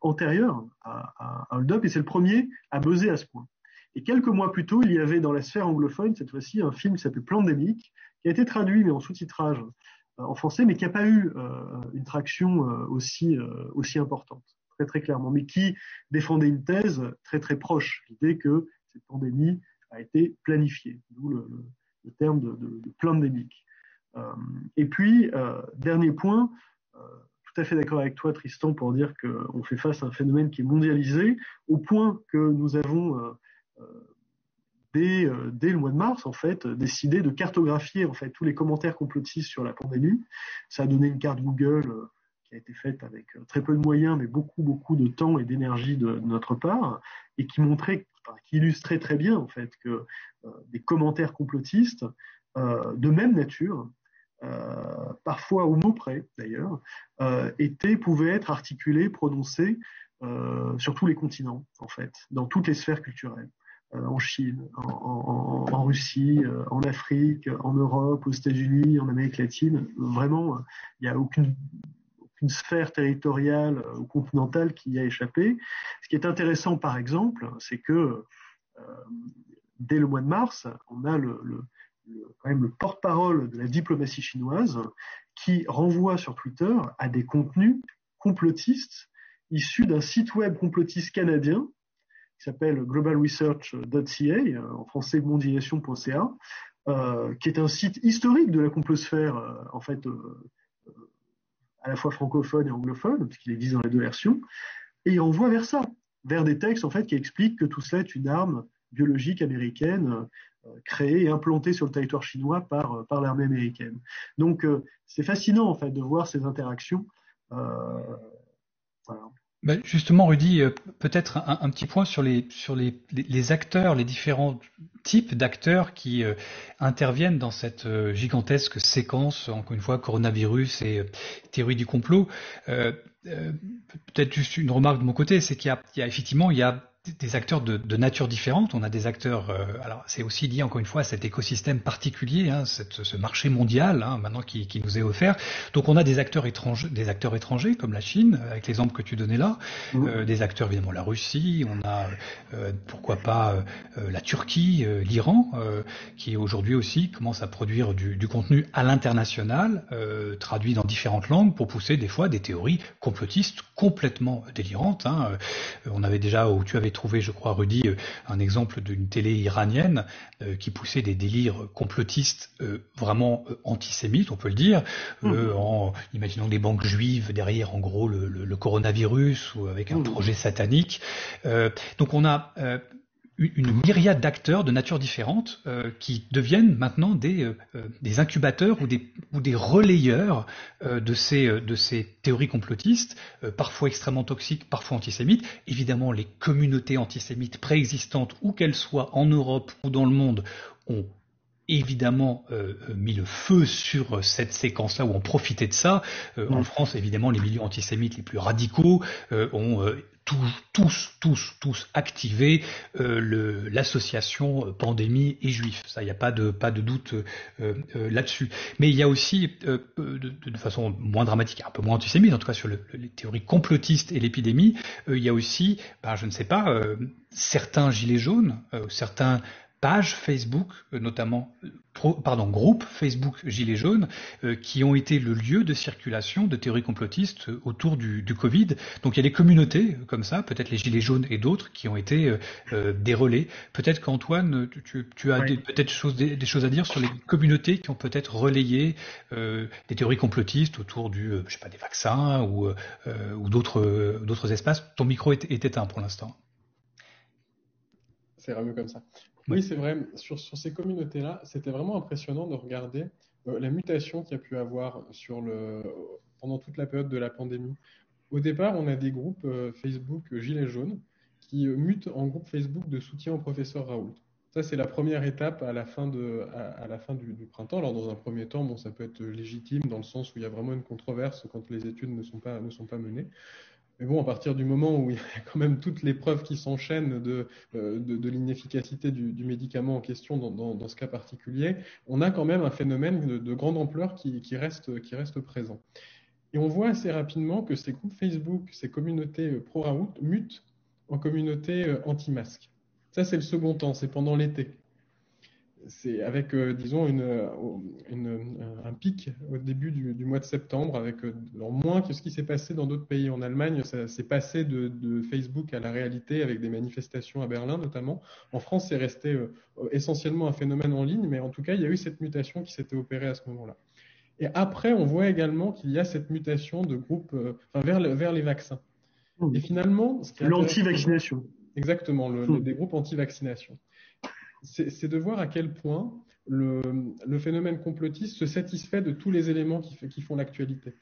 antérieurs à Hold Up, et c'est le premier à buzzer à ce point. Et quelques mois plus tôt, il y avait dans la sphère anglophone, cette fois-ci, un film qui s'appelle Plandemic, qui a été traduit, mais en sous-titrage en français, mais qui n'a pas eu une traction aussi importante, très très clairement, mais qui défendait une thèse très très proche, l'idée que cette pandémie a été planifiée, d'où le terme de plandémique. Et puis, dernier point, tout à fait d'accord avec toi, Tristan, pour dire qu'on fait face à un phénomène qui est mondialisé, au point que nous avons dès le mois de mars, en fait, décidé de cartographier en fait tous les commentaires complotistes sur la pandémie. Ça a donné une carte Google qui a été faite avec très peu de moyens, mais beaucoup de temps et d'énergie de notre part, et qui illustrait très bien en fait que des commentaires complotistes de même nature, parfois au mot près d'ailleurs, pouvaient être articulés, prononcés sur tous les continents, en fait, dans toutes les sphères culturelles. En Chine, en Russie, en Afrique, en Europe, aux États-Unis, en Amérique latine. Vraiment, il n'y a aucune sphère territoriale ou continentale qui y a échappé. Ce qui est intéressant, par exemple, c'est que dès le mois de mars, on a quand même le porte-parole de la diplomatie chinoise qui renvoie sur Twitter à des contenus complotistes issus d'un site web complotiste canadien qui s'appelle globalresearch.ca, en français mondialisation.ca, qui est un site historique de la complosphère, en fait, à la fois francophone et anglophone, puisqu'il existe dans les 2 versions, et il renvoie vers ça, vers des textes en fait qui expliquent que tout cela est une arme biologique américaine créée et implantée sur le territoire chinois par l'armée américaine. Donc c'est fascinant en fait de voir ces interactions. Voilà. Ben justement, Rudy, peut-être un petit point sur les acteurs, les différents types d'acteurs qui interviennent dans cette gigantesque séquence, encore une fois, coronavirus et théorie du complot. Peut-être juste une remarque de mon côté, c'est qu'il y a effectivement des acteurs de nature différente. On a des acteurs, alors c'est aussi lié encore une fois à cet écosystème particulier, ce marché mondial maintenant qui nous est offert. Donc on a des acteurs étrangers comme la Chine, avec l'exemple que tu donnais là, des acteurs évidemment la Russie, on a pourquoi pas la Turquie, l'Iran, qui aujourd'hui aussi commence à produire du contenu à l'international, traduit dans différentes langues pour pousser des fois des théories complotistes complètement délirantes. On avait déjà, où tu avais trouvé, je crois, Rudy, un exemple d'une télé iranienne qui poussait des délires complotistes vraiment antisémites, on peut le dire, en imaginant des banques juives derrière, en gros, le coronavirus, ou avec un projet satanique. Donc on a une myriade d'acteurs de nature différente qui deviennent maintenant des incubateurs ou des relayeurs de ces théories complotistes, parfois extrêmement toxiques, parfois antisémites. Évidemment, les communautés antisémites préexistantes, où qu'elles soient en Europe ou dans le monde, ont évidemment mis le feu sur cette séquence-là ou ont profité de ça. En France, évidemment, les milieux antisémites les plus radicaux ont tous activé l'association pandémie et juifs. Ça, il n'y a pas de doute là-dessus. Mais il y a aussi, de façon moins dramatique, un peu moins antisémite, en tout cas sur les théories complotistes et l'épidémie, il y a aussi, je ne sais pas, certains gilets jaunes, certains pages Facebook, notamment, groupes Facebook Gilets jaunes, qui ont été le lieu de circulation de théories complotistes autour du Covid. Donc il y a des communautés comme ça, peut-être les Gilets jaunes et d'autres, qui ont été des relais. Peut-être qu'Antoine, tu as peut-être des choses à dire sur les communautés qui ont peut-être relayé des théories complotistes autour des vaccins ou d'autres espaces. Ton micro est éteint pour l'instant. Ça ira mieux comme ça. Oui, c'est vrai. Sur ces communautés-là, c'était vraiment impressionnant de regarder la mutation qu'il y a pu avoir pendant toute la période de la pandémie. Au départ, on a des groupes Facebook Gilets jaunes qui mutent en groupe Facebook de soutien au professeur Raoult. Ça, c'est la première étape à la fin du printemps. Alors, dans un premier temps, ça peut être légitime dans le sens où il y a vraiment une controverse quand les études ne sont pas menées. Mais bon, à partir du moment où il y a quand même toutes les preuves qui s'enchaînent de l'inefficacité du médicament en question dans ce cas particulier, on a quand même un phénomène de grande ampleur qui reste présent. Et on voit assez rapidement que ces groupes Facebook, ces communautés pro-Raoult mutent en communautés anti-masques. Ça, c'est le second temps, c'est pendant l'été. C'est avec, disons, un pic au début du mois de septembre, avec moins que ce qui s'est passé dans d'autres pays. En Allemagne, ça s'est passé de Facebook à la réalité, avec des manifestations à Berlin notamment. En France, c'est resté essentiellement un phénomène en ligne, mais en tout cas, il y a eu cette mutation qui s'était opérée à ce moment-là. Et après, on voit également qu'il y a cette mutation de groupes vers les vaccins. Et finalement, l'anti-vaccination. Exactement, des groupes anti-vaccination. C'est de voir à quel point le phénomène complotiste se satisfait de tous les éléments qui font l'actualité.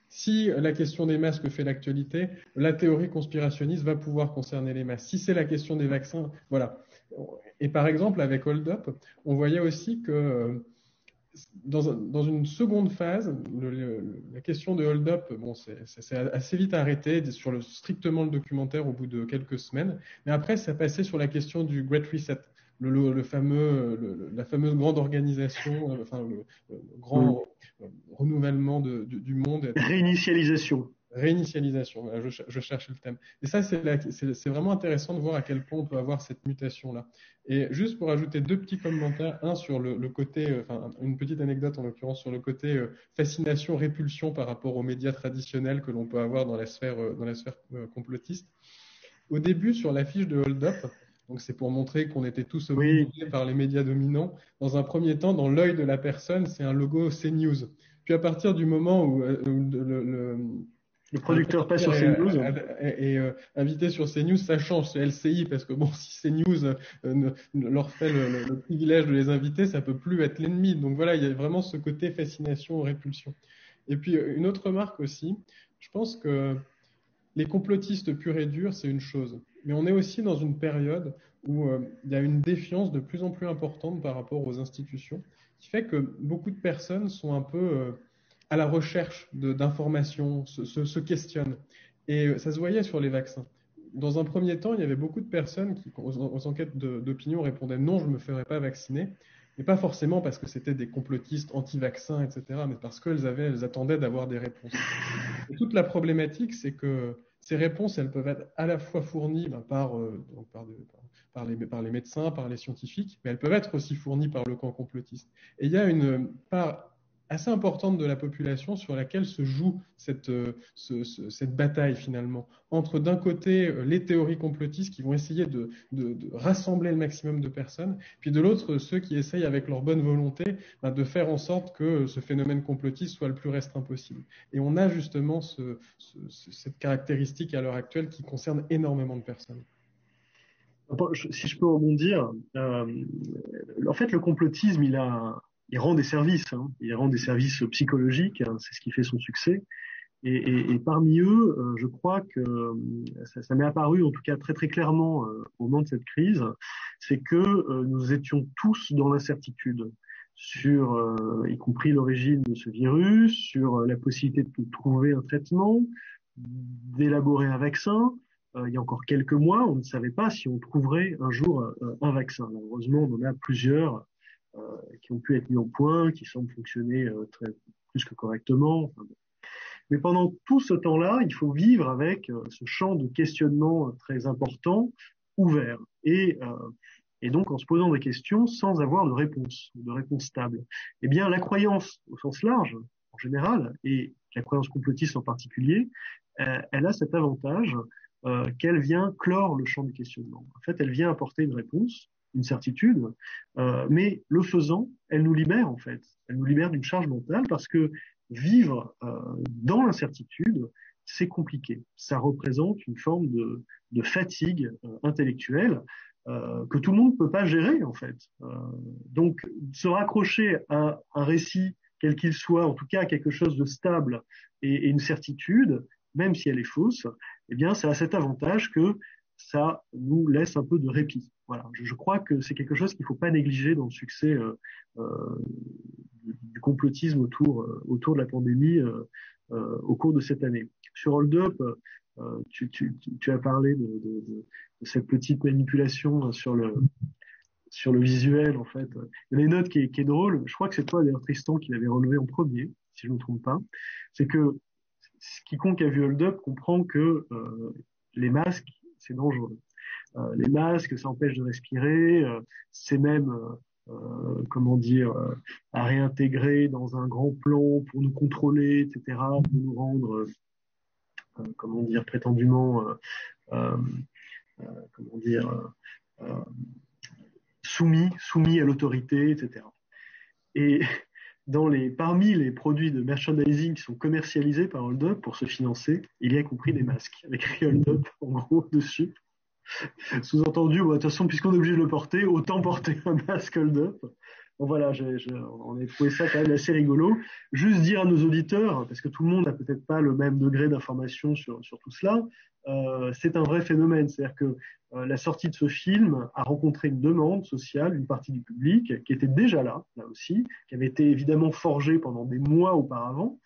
Si la question des masques fait l'actualité, la théorie conspirationniste va pouvoir concerner les masques. Si c'est la question des vaccins, voilà. Et par exemple, avec Hold Up, on voyait aussi que dans une seconde phase, la question de Hold Up, c'est assez vite arrêté sur strictement le documentaire au bout de quelques semaines. Mais après, ça passait sur la question du Great Reset. La fameuse grande organisation, le grand renouvellement du monde. Réinitialisation. Voilà, je cherche le thème. Et ça, c'est vraiment intéressant de voir à quel point on peut avoir cette mutation-là. Et juste pour ajouter deux petits commentaires, un sur le côté, une petite anecdote en l'occurrence sur le côté fascination-répulsion par rapport aux médias traditionnels que l'on peut avoir dans la sphère complotiste. Au début, sur l'affiche de Hold Up, donc c'est pour montrer qu'on était tous obnubilés par les médias dominants. Dans un premier temps, dans l'œil de la personne, c'est un logo CNews. Puis à partir du moment où le producteur passe sur CNews et invité sur CNews, ça change, c'est LCI, parce que si CNews leur fait le privilège de les inviter, ça peut plus être l'ennemi. Donc voilà, il y a vraiment ce côté fascination-répulsion. Et puis une autre remarque aussi, je pense que les complotistes purs et durs, c'est une chose. Mais on est aussi dans une période où il y a une défiance de plus en plus importante par rapport aux institutions, qui fait que beaucoup de personnes sont un peu à la recherche d'informations, se questionnent. Et ça se voyait sur les vaccins. Dans un premier temps, il y avait beaucoup de personnes qui, aux enquêtes d'opinion, répondaient non, je ne me ferai pas vacciner. Mais pas forcément parce que c'était des complotistes anti-vaccins, etc., mais parce qu'elles attendaient d'avoir des réponses. Et toute la problématique, c'est que ces réponses, elles peuvent être à la fois fournies par les médecins, par les scientifiques, mais elles peuvent être aussi fournies par le camp complotiste. Et il y a une part assez importante de la population sur laquelle se joue cette bataille finalement, entre d'un côté les théories complotistes qui vont essayer de rassembler le maximum de personnes, puis de l'autre ceux qui essayent avec leur bonne volonté de faire en sorte que ce phénomène complotiste soit le plus restreint possible. Et on a justement cette caractéristique à l'heure actuelle qui concerne énormément de personnes. Si je peux rebondir, en fait le complotisme il rend des services, il rend des services psychologiques, c'est ce qui fait son succès. Et parmi eux, je crois que ça m'est apparu en tout cas très très clairement au moment de cette crise, c'est que nous étions tous dans l'incertitude. sur y compris l'origine de ce virus, sur la possibilité de trouver un traitement, d'élaborer un vaccin. Il y a encore quelques mois, on ne savait pas si on trouverait un jour un vaccin. Heureusement, on en a plusieurs qui ont pu être mis au point, qui semblent fonctionner plus que correctement. Enfin, bon. Mais pendant tout ce temps-là, il faut vivre avec ce champ de questionnement très important, ouvert. Et donc en se posant des questions sans avoir de réponse stable. Eh bien, la croyance au sens large, en général, et la croyance complotiste en particulier, elle a cet avantage qu'elle vient clore le champ du questionnement. En fait, elle vient apporter une réponse, une certitude, mais le faisant, elle nous libère en fait. Elle nous libère d'une charge mentale parce que vivre dans l'incertitude, c'est compliqué. Ça représente une forme de fatigue intellectuelle que tout le monde ne peut pas gérer en fait. Donc, se raccrocher à un récit, quel qu'il soit, en tout cas à quelque chose de stable et une certitude, même si elle est fausse, eh bien, ça a cet avantage que ça nous laisse un peu de répit. Voilà. Je crois que c'est quelque chose qu'il ne faut pas négliger dans le succès du complotisme autour de la pandémie au cours de cette année. Sur Hold Up, tu as parlé de cette petite manipulation sur le visuel, en fait. Il y a une note qui est drôle. Je crois que c'est toi, d'ailleurs, Tristan, qui l'avait relevé en premier, si je ne me trompe pas. C'est que quiconque a vu Hold Up comprend que les masques, c'est dangereux. Les masques, ça empêche de respirer. C'est même, à réintégrer dans un grand plan pour nous contrôler, etc., pour nous rendre, prétendument, soumis à l'autorité, etc. Et parmi les produits de merchandising qui sont commercialisés par Hold Up pour se financer, il y a compris des masques avec Hold Up en gros dessus. Sous-entendu, de toute façon, puisqu'on est obligé de le porter, autant porter un masque Hold Up. Bon voilà, on a trouvé ça quand même assez rigolo. Juste dire à nos auditeurs, parce que tout le monde n'a peut-être pas le même degré d'information sur tout cela, c'est un vrai phénomène. C'est-à-dire que la sortie de ce film a rencontré une demande sociale d'une partie du public qui était déjà là aussi, qui avait été évidemment forgée pendant des mois auparavant.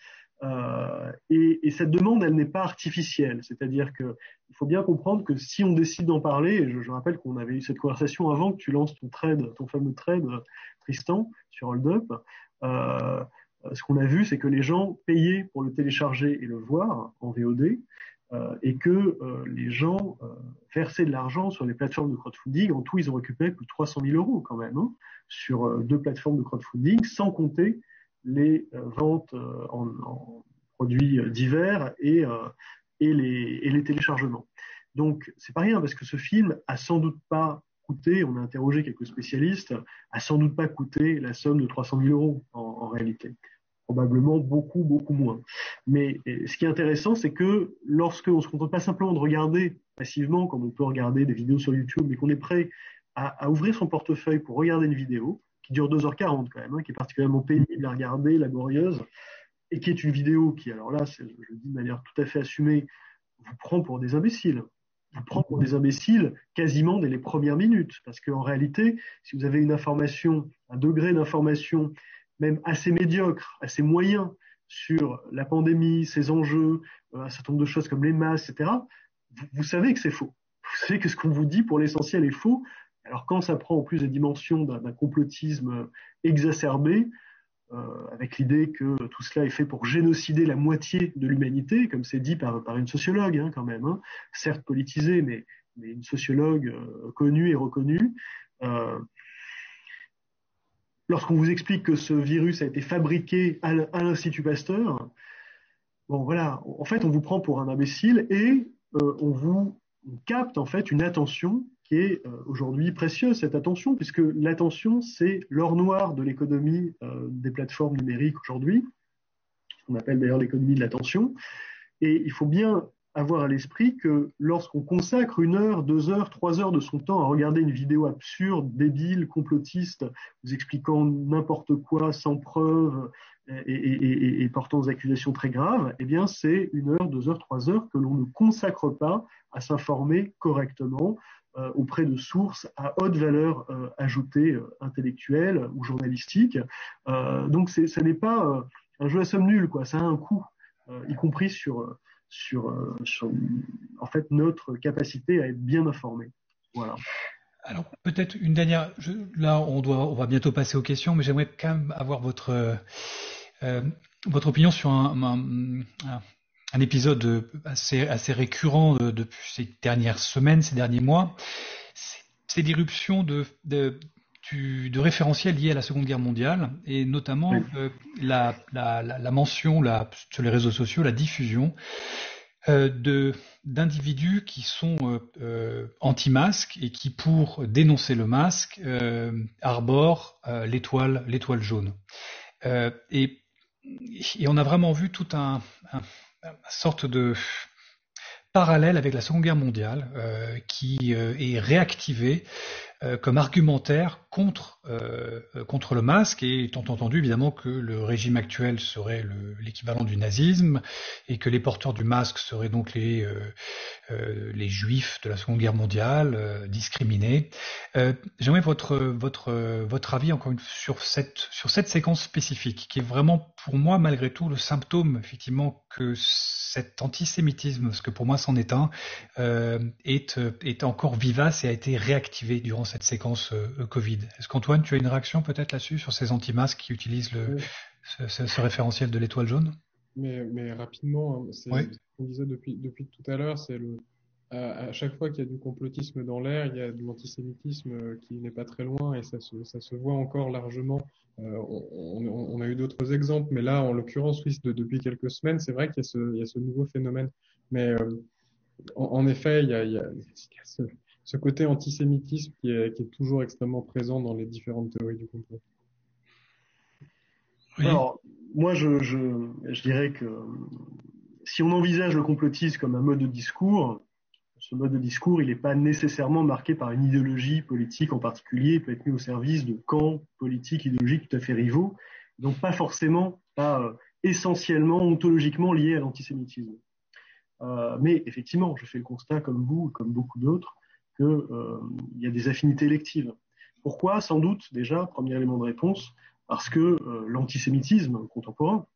Et cette demande, elle n'est pas artificielle. C'est-à-dire que il faut bien comprendre que si on décide d'en parler, et je rappelle qu'on avait eu cette conversation avant que tu lances ton fameux thread, Tristan, sur Hold Up, ce qu'on a vu, c'est que les gens payaient pour le télécharger et le voir en VOD, et que les gens versaient de l'argent sur les plateformes de crowdfunding. En tout, ils ont récupéré plus de 300 000 euros quand même, sur 2 plateformes de crowdfunding, sans compter les ventes en produits divers et les téléchargements. Donc, c'est pas rien parce que ce film a sans doute pas coûté, on a interrogé quelques spécialistes, a sans doute pas coûté la somme de 300 000 euros en réalité. Probablement beaucoup, beaucoup moins. Mais ce qui est intéressant, c'est que lorsqu'on se contente pas simplement de regarder passivement, comme on peut regarder des vidéos sur YouTube, mais qu'on est prêt à ouvrir son portefeuille pour regarder une vidéo, qui dure 2h40 quand même, qui est particulièrement pénible à regarder, laborieuse, et qui est une vidéo qui, alors là, je le dis de manière tout à fait assumée, vous prend pour des imbéciles. Vous prend pour des imbéciles quasiment dès les premières minutes. Parce qu'en réalité, si vous avez une information, un degré d'information même assez médiocre, assez moyen sur la pandémie, ses enjeux, un certain nombre de choses comme les masques, etc., vous savez que c'est faux. Vous savez que ce qu'on vous dit pour l'essentiel est faux. Alors quand ça prend en plus des dimensions d'un complotisme exacerbé, avec l'idée que tout cela est fait pour génocider la moitié de l'humanité, comme c'est dit par une sociologue quand même, certes politisée, mais une sociologue connue et reconnue. Lorsqu'on vous explique que ce virus a été fabriqué à l'Institut Pasteur, bon voilà, en fait on vous prend pour un imbécile et on capte en fait une attention qui est aujourd'hui précieuse, cette attention, puisque l'attention, c'est l'or noir de l'économie des plateformes numériques aujourd'hui, qu'on appelle d'ailleurs l'économie de l'attention. Et il faut bien avoir à l'esprit que lorsqu'on consacre 1 heure, 2 heures, 3 heures de son temps à regarder une vidéo absurde, débile, complotiste, vous expliquant n'importe quoi sans preuve et portant des accusations très graves, eh bien c'est 1 heure, 2 heures, 3 heures que l'on ne consacre pas à s'informer correctement auprès de sources à haute valeur ajoutée intellectuelle ou journalistique. Donc ça n'est pas un jeu à somme nulle, quoi. Ça a un coût, y compris sur en fait notre capacité à être bien informé. Voilà. Alors peut-être une dernière. Là, on va bientôt passer aux questions, mais j'aimerais quand même avoir votre opinion sur un épisode assez récurrent depuis ces dernières semaines, ces derniers mois. C'est l'irruption de référentiels liés à la Seconde Guerre mondiale, et notamment la mention sur les réseaux sociaux, la diffusion d'individus qui sont anti-masques et qui, pour dénoncer le masque, arborent l'étoile jaune. Et on a vraiment vu toute une sorte de parallèle avec la Seconde Guerre mondiale qui est réactivé comme argumentaire contre le masque, et étant entendu évidemment que le régime actuel serait l'équivalent du nazisme et que les porteurs du masque seraient donc les juifs de la Seconde Guerre mondiale, discriminés. J'aimerais votre avis encore sur cette séquence spécifique qui est vraiment pour moi malgré tout le symptôme effectivement que cet antisémitisme, parce que pour moi c'en est un, est encore vivace et a été réactivé durant cette séquence Covid. Est-ce qu'Antoine, tu as une réaction peut-être là-dessus, sur ces anti-masques qui utilisent ce référentiel de l'étoile jaune? Mais rapidement, c'est ce qu'on disait depuis tout à l'heure, c'est à chaque fois qu'il y a du complotisme dans l'air, il y a de l'antisémitisme qui n'est pas très loin, et ça se voit encore largement. On a eu d'autres exemples, mais là, en l'occurrence, oui, depuis quelques semaines, c'est vrai qu'il y a ce nouveau phénomène. Mais en effet, il y a ce côté antisémitisme qui est toujours extrêmement présent dans les différentes théories du complot. Oui. Alors, moi, je dirais que si on envisage le complotisme comme un mode de discours, ce mode de discours, il n'est pas nécessairement marqué par une idéologie politique en particulier. Il peut être mis au service de camps politiques, idéologiques tout à fait rivaux, donc pas forcément, pas essentiellement, ontologiquement liés à l'antisémitisme. Mais effectivement, je fais le constat, comme vous, comme beaucoup d'autres, qu'il y a des affinités électives. Pourquoi? Sans doute, déjà, premier élément de réponse, parce que l'antisémitisme contemporain,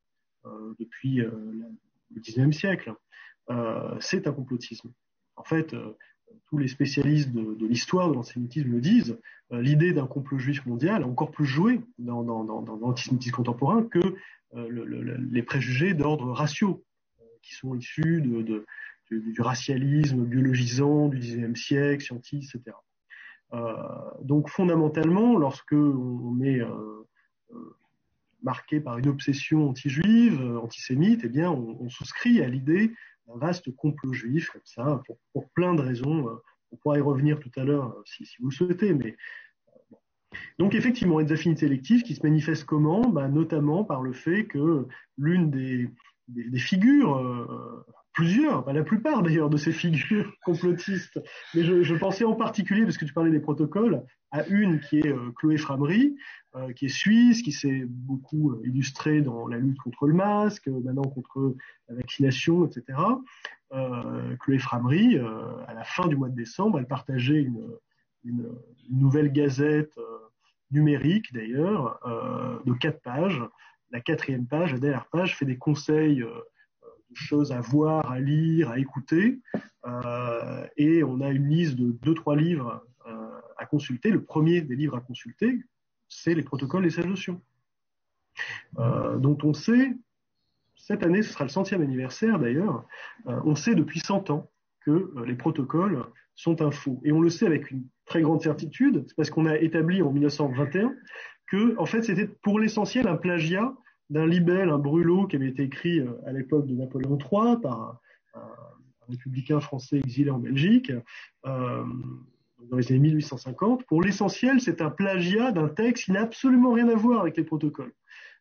depuis le XIXe siècle, c'est un complotisme. En fait, tous les spécialistes de l'histoire de l'antisémitisme le disent, l'idée d'un complot juif mondial a encore plus joué dans l'antisémitisme contemporain que les préjugés d'ordre raciaux, qui sont issus du racialisme biologisant du XIXe siècle, scientiste, etc. Donc fondamentalement, lorsque on est marqué par une obsession anti-juive, antisémite, eh bien on souscrit à l'idée d'un vaste complot juif, comme ça, pour plein de raisons. On pourra y revenir tout à l'heure si vous le souhaitez, mais bon. Donc effectivement, il y a des affinités électives qui se manifestent comment? Notamment par le fait que l'une des figures, plusieurs, la plupart d'ailleurs de ces figures complotistes, mais je pensais en particulier, parce que tu parlais des protocoles, à une qui est Chloé Framery, qui est suisse, qui s'est beaucoup illustrée dans la lutte contre le masque, maintenant contre la vaccination, etc. Chloé Framery, à la fin du mois de décembre, elle partageait une nouvelle gazette numérique d'ailleurs, de 4 pages. La 4e page, la dernière page, fait des conseils de choses à voir, à lire, à écouter. Et on a une liste de 2-3 livres à consulter. Le premier des livres à consulter, c'est les protocoles des sages notions, dont on sait, cette année, ce sera le 100e anniversaire d'ailleurs, on sait depuis 100 ans que les protocoles sont un faux. Et on le sait avec une très grande certitude, c'est parce qu'on a établi en 1921 que, en fait, c'était pour l'essentiel un plagiat d'un libelle, un brûlot qui avait été écrit à l'époque de Napoléon III par un républicain français exilé en Belgique, dans les années 1850. Pour l'essentiel, c'est un plagiat d'un texte qui n'a absolument rien à voir avec les protocoles.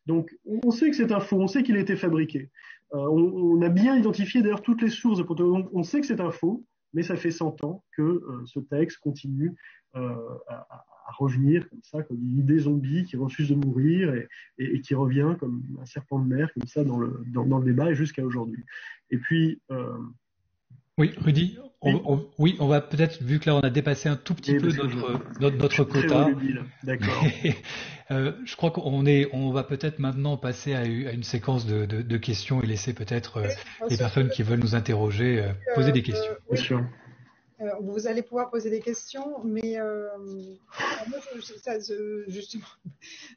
Donc, on sait que c'est un faux, on sait qu'il a été fabriqué. On a bien identifié d'ailleurs toutes les sources de protocoles. On sait que c'est un faux, mais ça fait 100 ans que ce texte continue à revenir comme ça, comme une idée zombie qui refuse de mourir et qui revient comme un serpent de mer, comme ça, dans le débat et jusqu'à aujourd'hui. Et puis, Oui, Rudy, oui, on va peut-être, vu que là on a dépassé un tout petit peu notre quota, d'accord. je crois on va peut-être maintenant passer à une séquence de questions et laisser peut-être les personnes qui veulent nous interroger poser des questions. Bien sûr. Vous allez pouvoir poser des questions, mais moi, justement,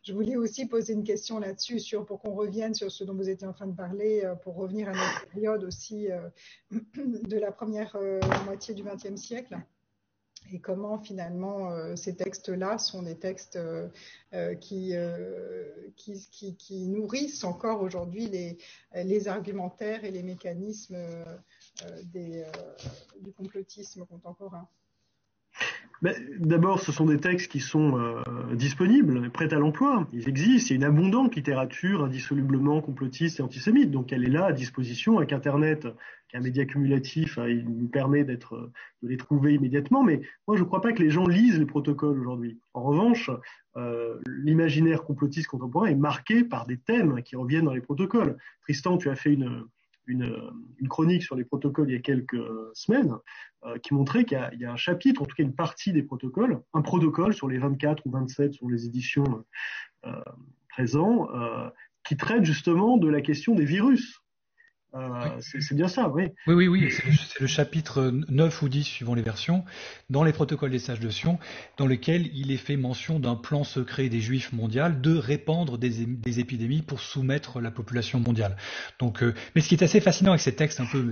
je voulais aussi poser une question là-dessus, pour qu'on revienne sur ce dont vous étiez en train de parler, pour revenir à notre période aussi de la première moitié du XXe siècle. Et comment finalement ces textes-là sont des textes qui nourrissent encore aujourd'hui les argumentaires et les mécanismes du complotisme contemporain. D'abord, ce sont des textes qui sont disponibles, prêts à l'emploi. Ils existent. Il y a une abondante littérature indissolublement complotiste et antisémite. Donc, elle est là à disposition avec Internet, qui est un média cumulatif. Il nous permet de les trouver immédiatement. Mais moi, je ne crois pas que les gens lisent les protocoles aujourd'hui. En revanche, l'imaginaire complotiste contemporain est marqué par des thèmes qui reviennent dans les protocoles. Tristan, tu as fait une chronique sur les protocoles il y a quelques semaines qui montrait qu'il y a un chapitre, en tout cas une partie des protocoles, un protocole sur les 24 ou 27 sur les éditions présents, qui traite justement de la question des virus. C'est bien ça, oui. Oui, c'est le chapitre 9 ou 10, suivant les versions, dans les protocoles des sages de Sion, dans lequel il est fait mention d'un plan secret des Juifs mondial de répandre des épidémies pour soumettre la population mondiale. Donc, mais ce qui est assez fascinant avec ces textes un peu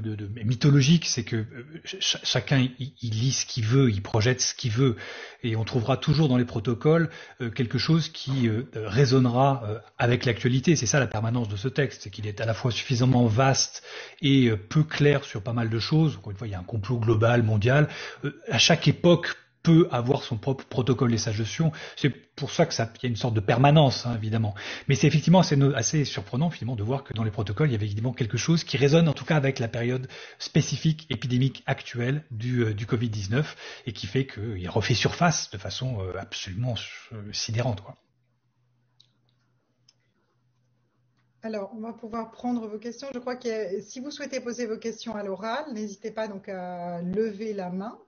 mythologiques, c'est que chacun il lit ce qu'il veut, il projette ce qu'il veut, et on trouvera toujours dans les protocoles quelque chose qui résonnera avec l'actualité. C'est ça la permanence de ce texte, c'est qu'il est à la fois suffisamment vaste et peu clair sur pas mal de choses. Encore une fois, il y a un complot global, mondial. À chaque époque peut avoir son propre protocole des sages de Sion. C'est pour ça qu'il y a une sorte de permanence, hein, évidemment. Mais c'est effectivement assez surprenant, finalement, de voir que dans les protocoles, il y avait évidemment quelque chose qui résonne, en tout cas, avec la période spécifique, épidémique actuelle du Covid-19, et qui fait qu'il refait surface de façon absolument sidérante, quoi. Alors, on va pouvoir prendre vos questions. Je crois que si vous souhaitez poser vos questions à l'oral, n'hésitez pas donc à lever la main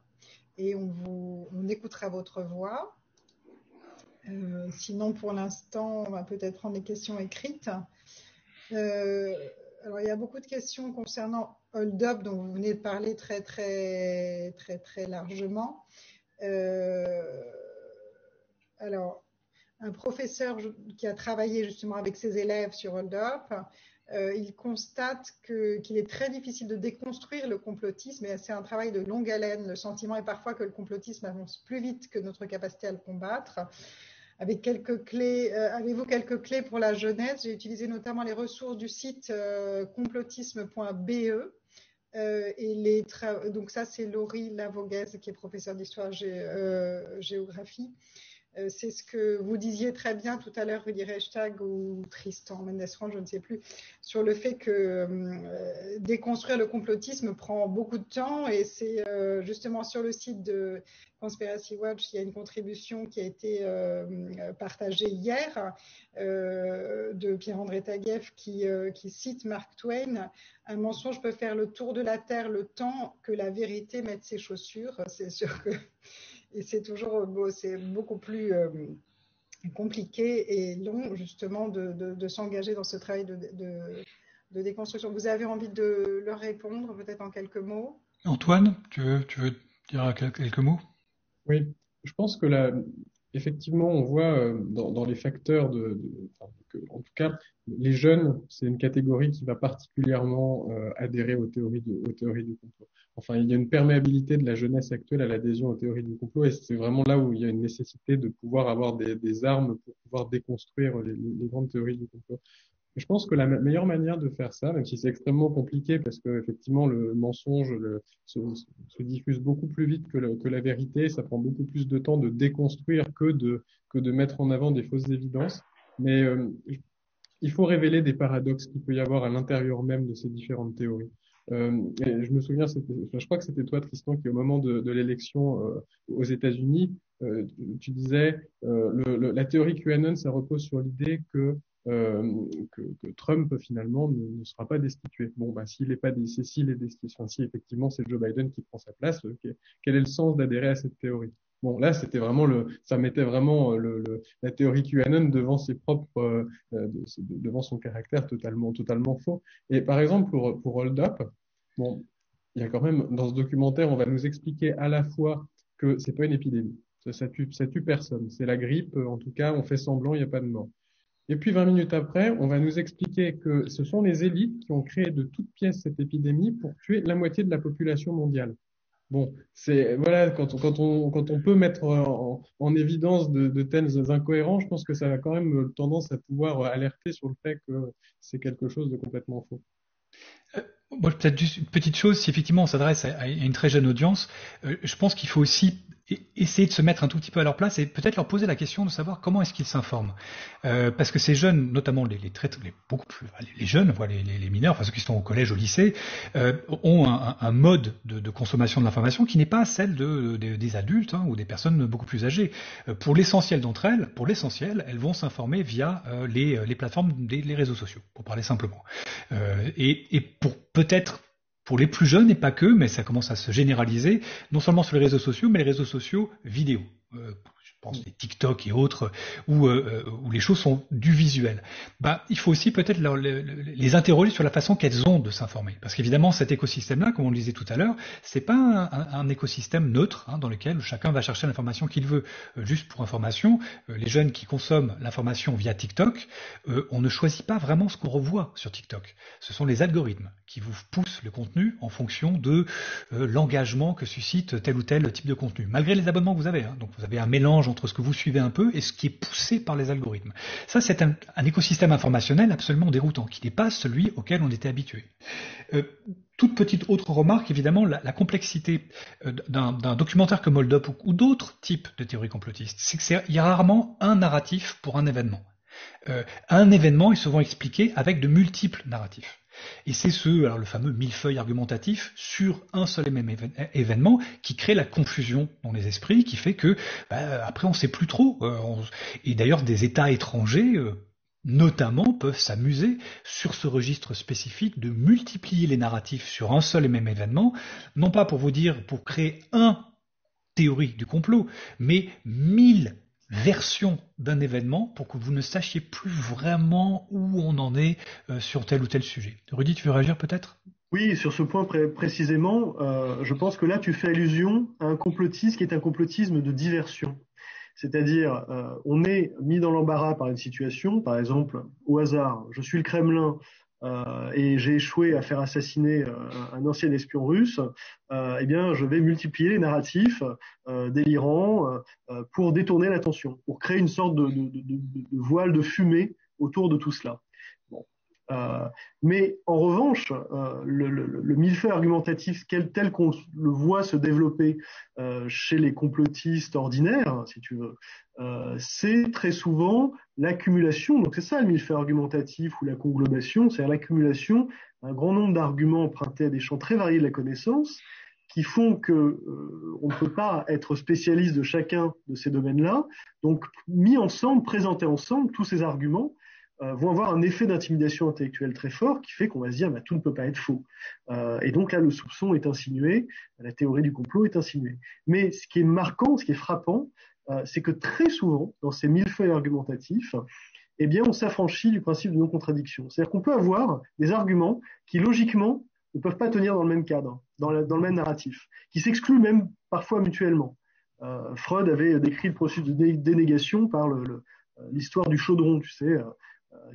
et on écoutera votre voix. Sinon, pour l'instant, on va peut-être prendre des questions écrites. Alors, il y a beaucoup de questions concernant Hold Up, dont vous venez de parler très, très, très, très largement. Alors, un professeur qui a travaillé justement avec ses élèves sur Hold Up, il constate qu'il est très difficile de déconstruire le complotisme et c'est un travail de longue haleine. Le sentiment est parfois que le complotisme avance plus vite que notre capacité à le combattre. Avec quelques clés, avez-vous quelques clés pour la jeunesse? J'ai utilisé notamment les ressources du site complotisme.be. Donc ça, c'est Laurie Lavoguez qui est professeure d'histoire géographie. C'est ce que vous disiez très bien tout à l'heure, Rudy Reichstag ou Tristan Mendes-France, je ne sais plus, sur le fait que déconstruire le complotisme prend beaucoup de temps et c'est justement sur le site de Conspiracy Watch, il y a une contribution qui a été partagée hier de Pierre-André Taguieff qui cite Mark Twain. Un mensonge peut faire le tour de la terre le temps que la vérité mette ses chaussures. C'est sûr que... Et c'est c'est beaucoup plus compliqué et long, justement, de s'engager dans ce travail de déconstruction. Vous avez envie de leur répondre, peut-être en quelques mots? Antoine, tu veux dire quelques mots? Oui, je pense que là, effectivement, on voit dans les facteurs en tout cas, les jeunes, c'est une catégorie qui va particulièrement adhérer aux théories du complot. Enfin, il y a une perméabilité de la jeunesse actuelle à l'adhésion aux théories du complot et c'est vraiment là où il y a une nécessité de pouvoir avoir des armes pour pouvoir déconstruire les grandes théories du complot. Je pense que la meilleure manière de faire ça, même si c'est extrêmement compliqué parce que effectivement le mensonge se diffuse beaucoup plus vite que la vérité, ça prend beaucoup plus de temps de déconstruire que de mettre en avant des fausses évidences. Mais il faut révéler des paradoxes qu'il peut y avoir à l'intérieur même de ces différentes théories. Et je me souviens, je crois que c'était toi, Tristan, qui au moment de l'élection aux États-Unis, tu disais la théorie QAnon, ça repose sur l'idée que que Trump finalement ne sera pas destitué. Bon, bah s'il est pas s'il est destitué, si effectivement c'est Joe Biden qui prend sa place, quel est le sens d'adhérer à cette théorie? Bon, là, c'était vraiment ça mettait vraiment la théorie QAnon devant ses propres, devant son caractère totalement faux. Et par exemple, pour Hold Up, bon, il y a quand même, dans ce documentaire, on va nous expliquer à la fois que c'est pas une épidémie. Ça tue personne. C'est la grippe, en tout cas, on fait semblant, il n'y a pas de mort. Et puis 20 minutes après, on va nous expliquer que ce sont les élites qui ont créé de toutes pièces cette épidémie pour tuer la moitié de la population mondiale. Bon, voilà, quand on peut mettre en évidence de telles incohérences, je pense que ça a quand même tendance à pouvoir alerter sur le fait que c'est quelque chose de complètement faux. Moi, peut-être juste une petite chose, si effectivement on s'adresse à une très jeune audience, je pense qu'il faut aussi essayer de se mettre un tout petit peu à leur place et peut-être leur poser la question de savoir comment est-ce qu'ils s'informent. Parce que ces jeunes, notamment beaucoup plus, les jeunes, les mineurs, enfin ceux qui sont au collège, au lycée, ont un mode de consommation de l'information qui n'est pas celle des adultes ou des personnes beaucoup plus âgées. Pour l'essentiel d'entre elles, elles vont s'informer via les plateformes, les réseaux sociaux, pour parler simplement. Et peut-être pour les plus jeunes et pas que, mais ça commence à se généraliser, non seulement sur les réseaux sociaux, mais les réseaux sociaux vidéo. Je pense les TikTok et autres, où les choses sont du visuel. Il faut aussi peut-être les interroger sur la façon qu'elles ont de s'informer. Parce qu'évidemment, cet écosystème-là, comme on le disait tout à l'heure, c'est pas un écosystème neutre dans lequel chacun va chercher l'information qu'il veut. Juste pour information, les jeunes qui consomment l'information via TikTok, on ne choisit pas vraiment ce qu'on revoit sur TikTok. Ce sont les algorithmes qui vous poussent le contenu en fonction de l'engagement que suscite tel ou tel type de contenu. Malgré les abonnements que vous avez. Donc vous avez un mélange entre ce que vous suivez un peu et ce qui est poussé par les algorithmes. Ça, c'est un écosystème informationnel absolument déroutant, qui n'est pas celui auquel on était habitué. Toute petite autre remarque, évidemment, la complexité d'un documentaire comme Hold Up ou d'autres types de théories complotistes, c'est qu'il y a rarement un narratif pour un événement. Un événement est souvent expliqué avec de multiples narratifs. Et c'est le fameux millefeuille argumentatif sur un seul et même événement qui crée la confusion dans les esprits, qui fait que après on sait plus trop. Et d'ailleurs des États étrangers notamment peuvent s'amuser sur ce registre spécifique de multiplier les narratifs sur un seul et même événement, non pas pour créer une théorie du complot, mais 1000 version d'un événement pour que vous ne sachiez plus vraiment où on en est sur tel ou tel sujet. Rudy, tu veux réagir peut-être ? Oui, sur ce point précisément, je pense que là tu fais allusion à un complotisme qui est un complotisme de diversion. C'est-à-dire, on est mis dans l'embarras par une situation, par exemple, au hasard, je suis le Kremlin, et j'ai échoué à faire assassiner un ancien espion russe, eh bien, je vais multiplier les narratifs délirants pour détourner l'attention, pour créer une sorte de voile de fumée autour de tout cela. Bon. Mais en revanche, le millefeuille argumentatif tel qu'on le voit se développer chez les complotistes ordinaires, si tu veux, c'est très souvent l'accumulation, donc c'est ça le millefeuille argumentatif ou la conglobation, c'est l'accumulation d'un grand nombre d'arguments empruntés à des champs très variés de la connaissance qui font que on ne peut pas être spécialiste de chacun de ces domaines-là. Donc mis ensemble, présentés ensemble, tous ces arguments vont avoir un effet d'intimidation intellectuelle très fort qui fait qu'on va se dire tout ne peut pas être faux. Et donc là, le soupçon est insinué, la théorie du complot est insinuée. Mais ce qui est marquant, ce qui est frappant, c'est que très souvent, dans ces millefeuilles argumentatifs, eh bien, on s'affranchit du principe de non-contradiction. C'est-à-dire qu'on peut avoir des arguments qui, logiquement, ne peuvent pas tenir dans le même cadre, dans le même narratif, qui s'excluent même parfois mutuellement. Freud avait décrit le processus de dénégation par l'histoire du chaudron, tu sais.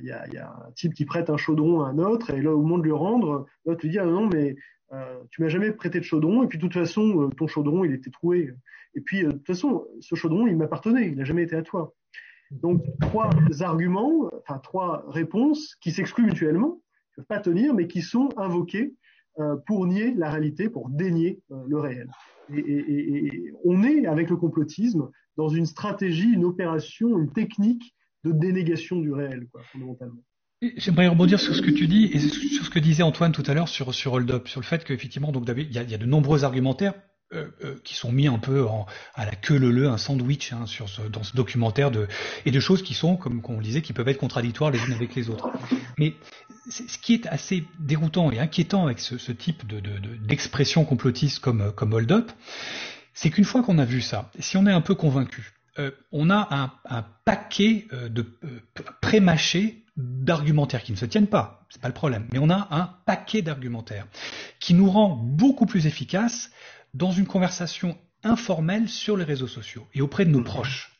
Il y a un type qui prête un chaudron à un autre, et là, au moment de le rendre, l'autre lui dit « Ah non, mais tu m'as jamais prêté de chaudron, et puis de toute façon, ton chaudron, il était troué. Et puis, de toute façon, ce chaudron, il m'appartenait, il n'a jamais été à toi. » Donc, trois réponses qui s'excluent mutuellement, qui ne peuvent pas tenir, mais qui sont invoquées pour nier la réalité, pour dénier le réel. Et on est, avec le complotisme, dans une stratégie, une opération, une technique de dénégation du réel, fondamentalement. J'aimerais rebondir sur ce que tu dis et sur ce que disait Antoine tout à l'heure sur Hold Up, sur le fait qu'effectivement, donc il y a de nombreux argumentaires qui sont mis un peu à la queue leu, un sandwich dans ce documentaire et de choses qui sont, comme on le disait, qui peuvent être contradictoires les unes avec les autres. Mais ce qui est assez déroutant et inquiétant avec ce type d'expression complotiste comme Hold Up, c'est qu'une fois qu'on a vu ça, si on est un peu convaincu, on a un paquet pré-mâché d'argumentaires qui ne se tiennent pas, c'est pas le problème, mais on a un paquet d'argumentaires qui nous rend beaucoup plus efficaces dans une conversation informelle sur les réseaux sociaux et auprès de nos proches.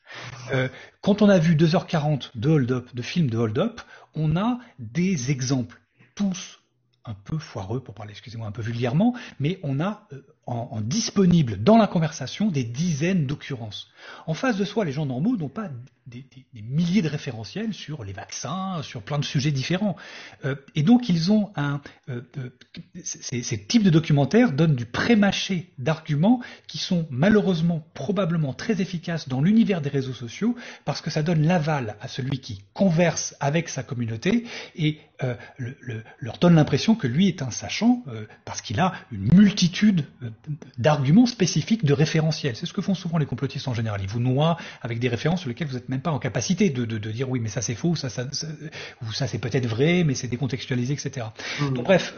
Quand on a vu 2h40 de films de Hold Up, on a des exemples, tous un peu foireux, pour parler, excusez-moi, un peu vulgairement, mais on a en disponible dans la conversation des dizaines d'occurrences. En face de soi, les gens normaux n'ont pas des milliers de référentiels sur les vaccins, sur plein de sujets différents. Et donc, ils ont ces types de documentaires donnent du pré-mâché d'arguments qui sont malheureusement, probablement très efficaces dans l'univers des réseaux sociaux parce que ça donne l'aval à celui qui converse avec sa communauté et leur donne l'impression que lui est un sachant parce qu'il a une multitude d'arguments spécifiques, de référentiels. C'est ce que font souvent les complotistes en général. Ils vous noient avec des références sur lesquelles vous n'êtes même pas en capacité de dire oui, mais ça c'est faux, ou ça c'est peut-être vrai, mais c'est décontextualisé, etc. Donc bref,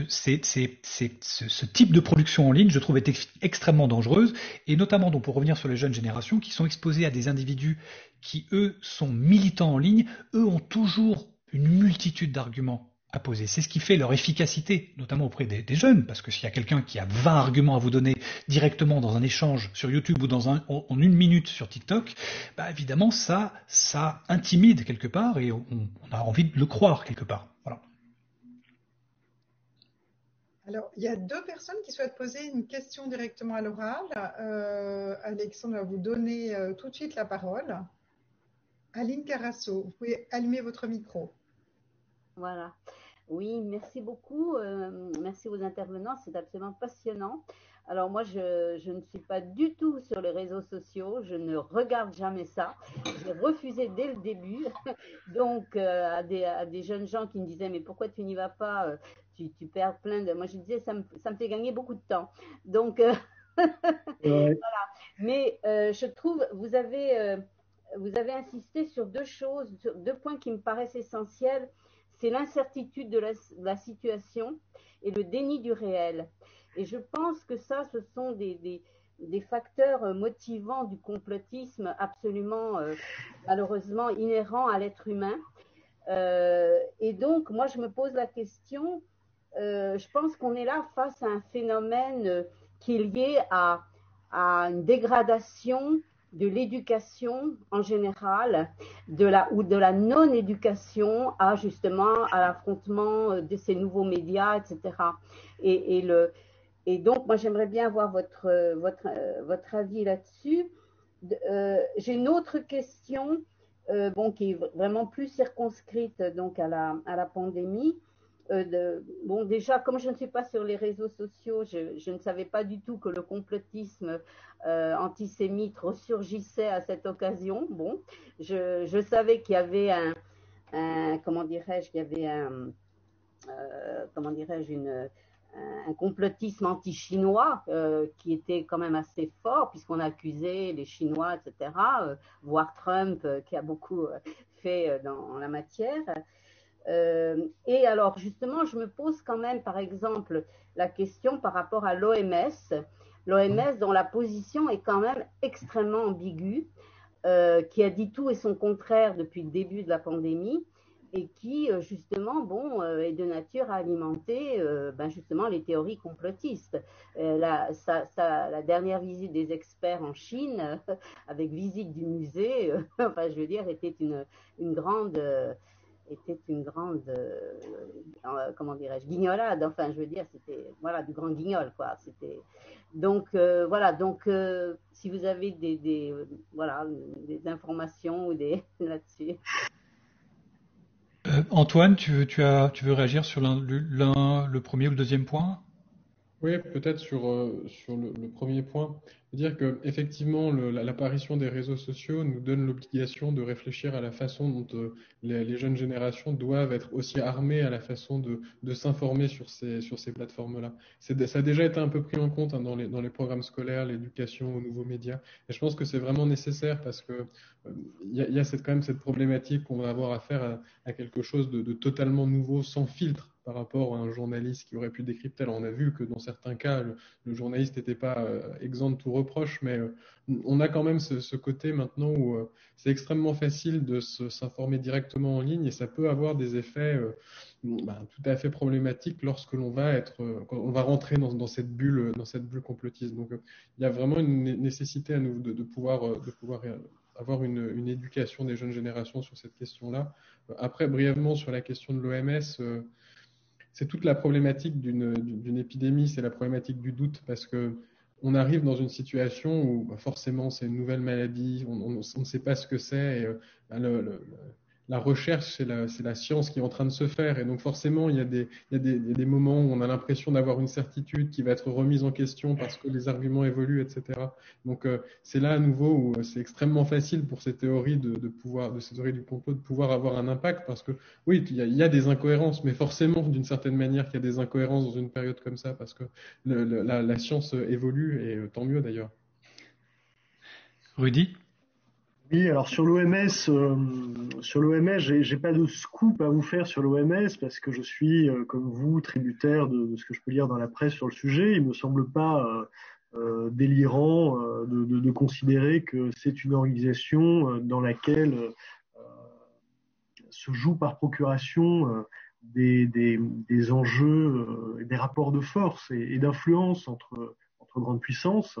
ce type de production en ligne, je trouve, est extrêmement dangereuse, et notamment donc pour revenir sur les jeunes générations qui sont exposées à des individus qui, eux, sont militants en ligne, eux ont toujours une multitude d'arguments à poser. C'est ce qui fait leur efficacité, notamment auprès des jeunes, parce que s'il y a quelqu'un qui a 20 arguments à vous donner directement dans un échange sur YouTube ou en une minute sur TikTok, bah évidemment ça intimide quelque part et on a envie de le croire quelque part. Voilà. Alors, il y a deux personnes qui souhaitent poser une question directement à l'oral. Alexandre va vous donner tout de suite la parole. Aline Carasso, vous pouvez allumer votre micro. Voilà. Oui, merci beaucoup. Merci aux intervenants, c'est absolument passionnant. Alors moi, je ne suis pas du tout sur les réseaux sociaux, je ne regarde jamais ça. J'ai refusé dès le début. Donc, à des jeunes gens qui me disaient, mais pourquoi tu n'y vas pas, tu perds plein de... Moi, je disais, ça me fait gagner beaucoup de temps. Donc, voilà. Mais je trouve, vous avez insisté sur deux choses, sur deux points qui me paraissent essentiels. C'est l'incertitude de la situation et le déni du réel. Et je pense que ça, ce sont des facteurs motivants du complotisme absolument, malheureusement, inhérents à l'être humain. Et donc, moi, je me pose la question, je pense qu'on est là face à un phénomène qui est lié à une dégradation de l'éducation en général, de la non-éducation à justement à l'affrontement de ces nouveaux médias, etc. Et donc, moi, j'aimerais bien avoir votre avis là-dessus. J'ai une autre question, qui est vraiment plus circonscrite donc à la pandémie. Déjà, comme je ne suis pas sur les réseaux sociaux, je ne savais pas du tout que le complotisme antisémite ressurgissait à cette occasion. Bon, je savais qu'il y avait un complotisme anti-chinois qui était quand même assez fort, puisqu'on accusait les Chinois, etc., voire Trump, qui a beaucoup fait dans la matière. Et alors, justement, je me pose quand même, par exemple, la question par rapport à l'OMS, dont la position est quand même extrêmement ambiguë, qui a dit tout et son contraire depuis le début de la pandémie, et qui, justement, est de nature à alimenter justement les théories complotistes. La dernière visite des experts en Chine, avec visite du musée, était une grande guignolade. Enfin, je veux dire, c'était du grand guignol, quoi. C'était donc si vous avez des informations ou là-dessus. Antoine, tu veux réagir sur le premier ou le deuxième point? Oui, peut-être sur le premier point, dire que effectivement l'apparition des réseaux sociaux nous donne l'obligation de réfléchir à la façon dont les jeunes générations doivent être aussi armées à la façon de s'informer sur ces plateformes-là. Ça a déjà été un peu pris en compte, hein, dans les programmes scolaires, l'éducation aux nouveaux médias. Et je pense que c'est vraiment nécessaire parce que il y a quand même cette problématique qu'on va avoir affaire à quelque chose de totalement nouveau, sans filtre par rapport à un journaliste qui aurait pu décrypter. Alors on a vu que dans certains cas, le journaliste n'était pas exempt de tout reproche, mais on a quand même ce côté maintenant où c'est extrêmement facile de s'informer directement en ligne et ça peut avoir des effets tout à fait problématiques lorsque l'on va quand on va rentrer dans cette bulle complotiste. Donc il y a vraiment une nécessité à nous de pouvoir avoir une éducation des jeunes générations sur cette question-là. Après, brièvement, sur la question de l'OMS, c'est toute la problématique d'une épidémie, c'est la problématique du doute, parce que on arrive dans une situation où forcément c'est une nouvelle maladie, on ne sait pas ce que c'est, et la recherche, c'est la science qui est en train de se faire, et donc forcément il y a des moments où on a l'impression d'avoir une certitude qui va être remise en question parce que les arguments évoluent, etc. Donc c'est là à nouveau où c'est extrêmement facile pour ces théories de ces théories du complot de pouvoir avoir un impact, parce que oui, il y a des incohérences, mais forcément d'une certaine manière qu'il y a des incohérences dans une période comme ça, parce que la science évolue, et tant mieux d'ailleurs. Rudy? Oui, alors sur l'OMS, j'ai pas de scoop à vous faire sur l'OMS parce que je suis, comme vous, tributaire de ce que je peux lire dans la presse sur le sujet. Il me semble pas délirant de considérer que c'est une organisation dans laquelle se jouent par procuration des enjeux, des rapports de force et d'influence entre grandes puissances,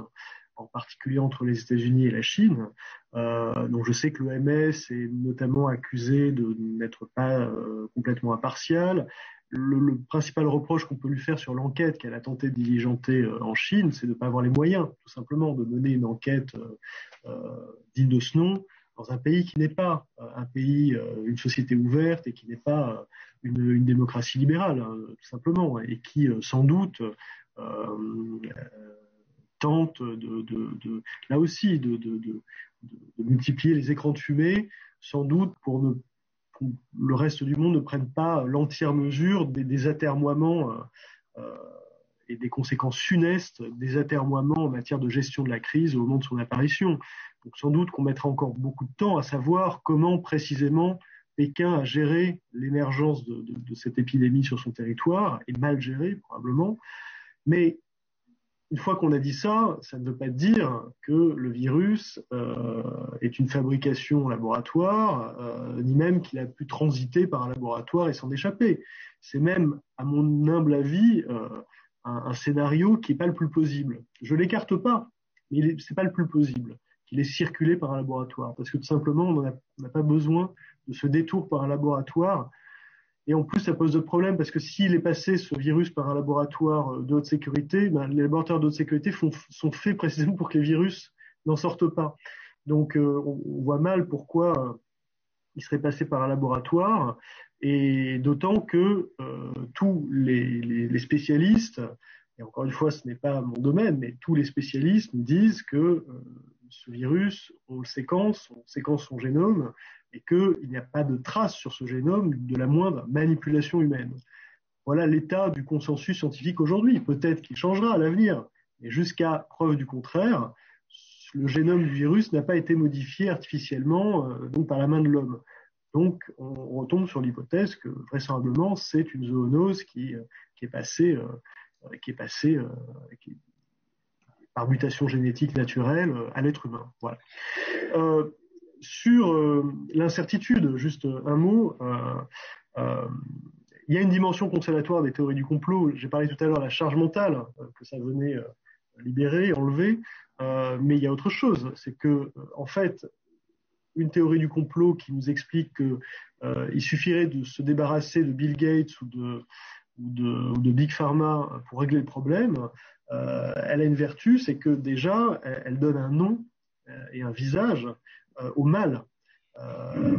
en particulier entre les États-Unis et la Chine. Donc je sais que l'OMS est notamment accusée de n'être pas complètement impartiale. Le principal reproche qu'on peut lui faire sur l'enquête qu'elle a tenté de diligenter en Chine, c'est de ne pas avoir les moyens, tout simplement, de mener une enquête digne de ce nom dans un pays qui n'est pas un pays, une société ouverte et qui n'est pas une démocratie libérale, hein, tout simplement, et qui sans doute tente là aussi de multiplier les écrans de fumée, sans doute pour le reste du monde ne prenne pas l'entière mesure des atermoiements et des conséquences funestes des atermoiements en matière de gestion de la crise au moment de son apparition. Donc sans doute qu'on mettra encore beaucoup de temps à savoir comment précisément Pékin a géré l'émergence de cette épidémie sur son territoire, et mal géré probablement. Mais une fois qu'on a dit ça, ça ne veut pas dire que le virus est une fabrication en laboratoire, ni même qu'il a pu transiter par un laboratoire et s'en échapper. C'est même, à mon humble avis, un scénario qui n'est pas le plus plausible. Je ne l'écarte pas, mais ce n'est pas le plus plausible, qu'il ait circulé par un laboratoire. Parce que tout simplement, on n'a pas besoin de ce détour par un laboratoire. Et en plus, ça pose de problèmes parce que s'il est passé, ce virus, par un laboratoire de haute sécurité, les laboratoires de haute sécurité sont faits précisément pour que les virus n'en sortent pas. Donc, on voit mal pourquoi il serait passé par un laboratoire, et d'autant que tous les spécialistes, et encore une fois, ce n'est pas mon domaine, mais tous les spécialistes me disent que ce virus, on séquence son génome, et qu'il n'y a pas de trace sur ce génome de la moindre manipulation humaine. Voilà l'état du consensus scientifique aujourd'hui. Peut-être qu'il changera à l'avenir, mais jusqu'à preuve du contraire, le génome du virus n'a pas été modifié artificiellement donc par la main de l'homme. Donc, on retombe sur l'hypothèse que vraisemblablement, c'est une zoonose qui est passée par mutation génétique naturelle à l'être humain. Voilà. Sur l'incertitude, juste un mot. Il y a une dimension consolatoire des théories du complot. J'ai parlé tout à l'heure de la charge mentale que ça venait libérer, enlever, mais il y a autre chose. C'est que, en fait, une théorie du complot qui nous explique qu'il suffirait de se débarrasser de Bill Gates ou de Big Pharma pour régler le problème, elle a une vertu, c'est que déjà, elle donne un nom et un visage au mal.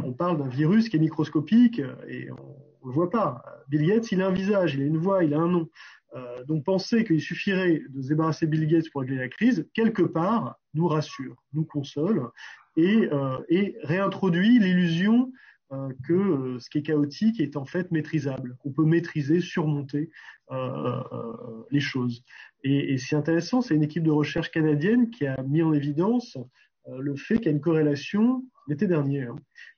On parle d'un virus qui est microscopique et on ne le voit pas. Bill Gates, il a un visage, il a une voix, il a un nom. Donc penser qu'il suffirait de se débarrasser Bill Gates pour régler la crise, quelque part, nous rassure, nous console et réintroduit l'illusion que ce qui est chaotique est en fait maîtrisable, qu'on peut maîtriser, surmonter les choses. Et c'est intéressant, c'est une équipe de recherche canadienne qui a mis en évidence le fait qu'il y a une corrélation, l'été dernier, hein,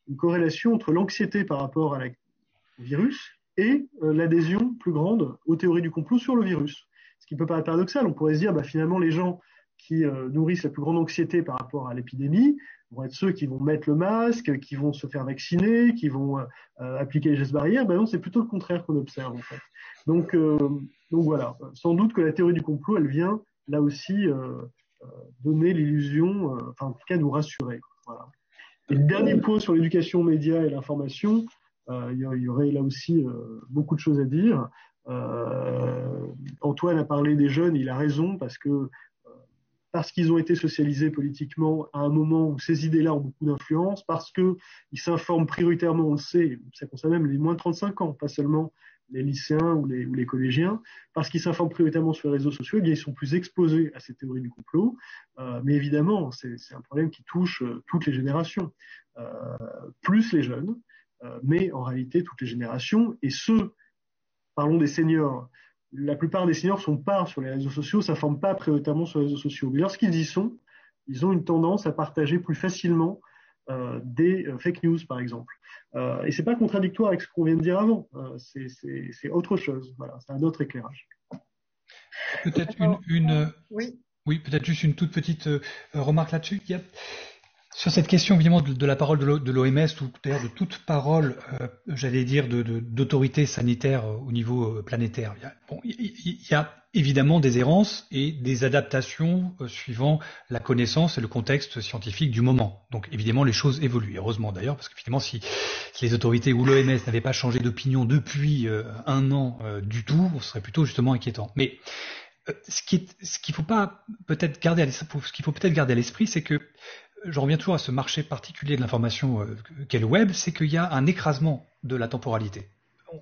une corrélation entre l'anxiété par rapport au virus et l'adhésion plus grande aux théories du complot sur le virus. Ce qui peut paraître paradoxal, on pourrait se dire finalement les gens qui nourrissent la plus grande anxiété par rapport à l'épidémie vont être ceux qui vont mettre le masque, qui vont se faire vacciner, qui vont appliquer les gestes barrières. Non, c'est plutôt le contraire qu'on observe en fait. Donc voilà, sans doute que la théorie du complot, elle vient là aussi donner l'illusion, enfin en tout cas nous rassurer. Voilà. Et le dernier point sur l'éducation aux médias et l'information, il y aurait là aussi beaucoup de choses à dire. Antoine a parlé des jeunes, il a raison, parce qu'ils ont été socialisés politiquement à un moment où ces idées-là ont beaucoup d'influence, parce qu'ils s'informent prioritairement, on le sait, ça concerne même les moins de 35 ans, pas seulement les lycéens ou les collégiens, parce qu'ils s'informent prioritairement sur les réseaux sociaux, eh bien, ils sont plus exposés à ces théories du complot. Mais évidemment, c'est un problème qui touche toutes les générations, plus les jeunes, mais en réalité toutes les générations. Et parlons des seniors, la plupart des seniors ne sont pas sur les réseaux sociaux, ne s'informent pas prioritairement sur les réseaux sociaux. Mais lorsqu'ils y sont, ils ont une tendance à partager plus facilement des fake news, par exemple. Et ce n'est pas contradictoire avec ce qu'on vient de dire avant. C'est autre chose. Voilà, c'est un autre éclairage. Peut-être oui, peut-être juste une toute petite remarque là-dessus. Sur cette question, évidemment, de la parole de l'OMS, ou d'ailleurs de toute parole, j'allais dire, d'autorité sanitaire au niveau planétaire, il y a évidemment des errances et des adaptations suivant la connaissance et le contexte scientifique du moment. Donc évidemment, les choses évoluent, heureusement d'ailleurs, parce qu'effectivement, si les autorités ou l'OMS n'avaient pas changé d'opinion depuis un an du tout, ce serait plutôt justement inquiétant. Mais ce qu'il faut peut-être garder à l'esprit, c'est que je reviens toujours à ce marché particulier de l'information qu'est le web, c'est qu'il y a un écrasement de la temporalité.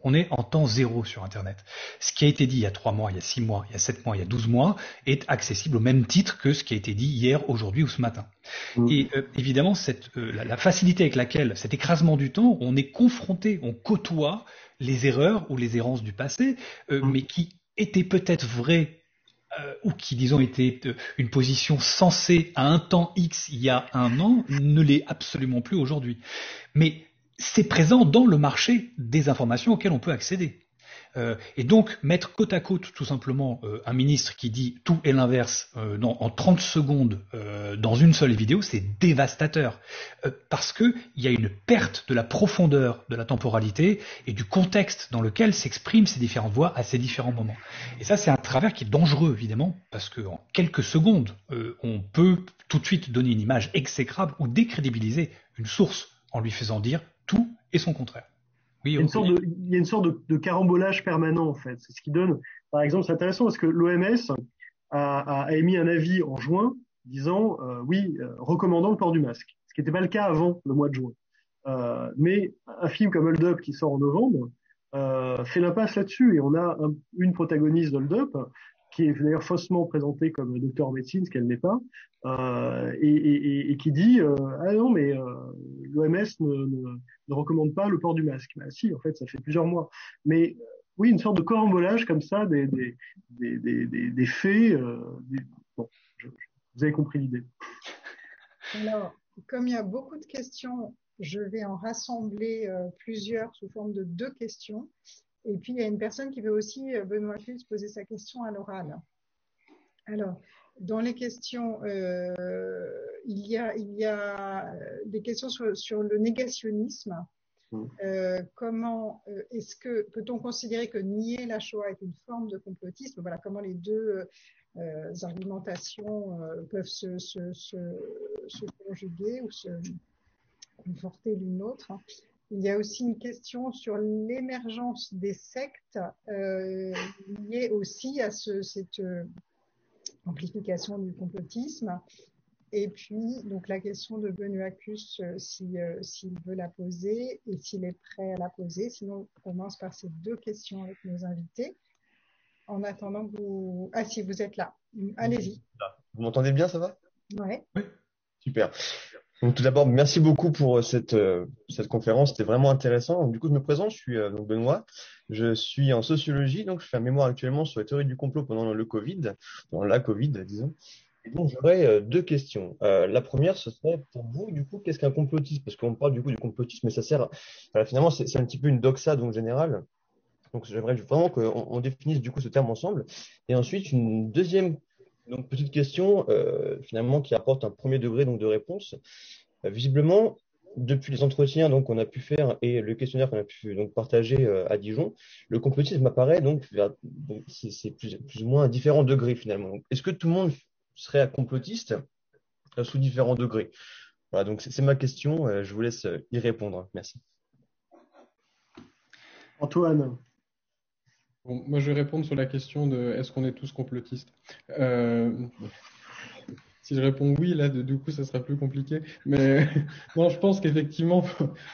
On est en temps zéro sur Internet. Ce qui a été dit il y a 3 mois, il y a 6 mois, il y a 7 mois, il y a 12 mois est accessible au même titre que ce qui a été dit hier, aujourd'hui ou ce matin. Et évidemment, la facilité avec laquelle cet écrasement du temps, on est confronté, on côtoie les erreurs ou les errances du passé, mais qui étaient peut-être vraies ou qui, disons, était une position sensée à un temps X il y a un an, ne l'est absolument plus aujourd'hui. Mais c'est présent dans le marché des informations auxquelles on peut accéder. Et donc, mettre côte à côte, tout simplement, un ministre qui dit tout et l'inverse en 30 secondes dans une seule vidéo, c'est dévastateur. Parce qu'il y a une perte de la profondeur de la temporalité et du contexte dans lequel s'expriment ces différentes voix à ces différents moments. Et ça, c'est un travers qui est dangereux, évidemment, parce qu'en quelques secondes, on peut tout de suite donner une image exécrable ou décrédibiliser une source en lui faisant dire tout et son contraire. Oui, il y a une sorte de carambolage permanent, en fait. C'est ce qui donne, par exemple, c'est intéressant parce que l'OMS a émis un avis en juin disant, recommandant le port du masque. Ce qui n'était pas le cas avant le mois de juin. Mais un film comme Hold Up qui sort en novembre fait l'impasse là-dessus. Et on a une protagoniste d'Hold Up qui est d'ailleurs faussement présentée comme docteur en médecine, ce qu'elle n'est pas, et qui dit ah non mais l'OMS ne recommande pas le port du masque. Bah, si, en fait, ça fait plusieurs mois. Mais oui, une sorte de carambolage comme ça des faits. Bon, vous avez compris l'idée. Alors, comme il y a beaucoup de questions, je vais en rassembler plusieurs sous forme de 2 questions. Et puis, il y a une personne qui veut aussi, Benoît Cluse, poser sa question à l'oral. Alors, dans les questions, il y a des questions sur le négationnisme. Comment peut-on considérer que nier la Shoah est une forme de complotisme? Voilà, comment les deux argumentations peuvent se conjuguer ou se conforter l'une l'autre. Il y a aussi une question sur l'émergence des sectes liées aussi à cette amplification du complotisme. Et puis, donc, la question de Benoît Cluse, s'il veut la poser et s'il est prêt à la poser. Sinon, on commence par ces 2 questions avec nos invités. en attendant que vous... Ah si, vous êtes là. Allez-y. Vous m'entendez bien, ça va? Ouais. Oui. Super. Donc tout d'abord, merci beaucoup pour cette conférence, c'était vraiment intéressant. Donc, du coup, je me présente, je suis donc Benoît, je suis en sociologie, donc je fais un mémoire actuellement sur la théorie du complot pendant le Covid, pendant la Covid, disons. Et donc j'aurais deux questions. La première, ce serait pour vous, du coup, qu'est-ce qu'un complotiste? Parce qu'on parle du coup du complotisme, mais ça sert, finalement, c'est un petit peu une doxa donc générale. Donc j'aimerais vraiment qu'on définisse du coup ce terme ensemble. Et ensuite, une deuxième donc petite question, finalement, qui apporte un premier degré donc de réponse. Visiblement, depuis les entretiens donc qu'on a pu faire et le questionnaire qu'on a pu donc partager à Dijon, le complotisme apparaît donc c'est plus ou moins à différents degrés finalement. Donc, est-ce que tout le monde serait un complotiste sous différents degrés? Voilà, donc c'est ma question. Je vous laisse y répondre. Merci. Antoine. Bon, moi, je vais répondre sur la question de est-ce qu'on est tous complotistes. Si je réponds oui, là, du coup, ça sera plus compliqué. Mais non, je pense qu'effectivement,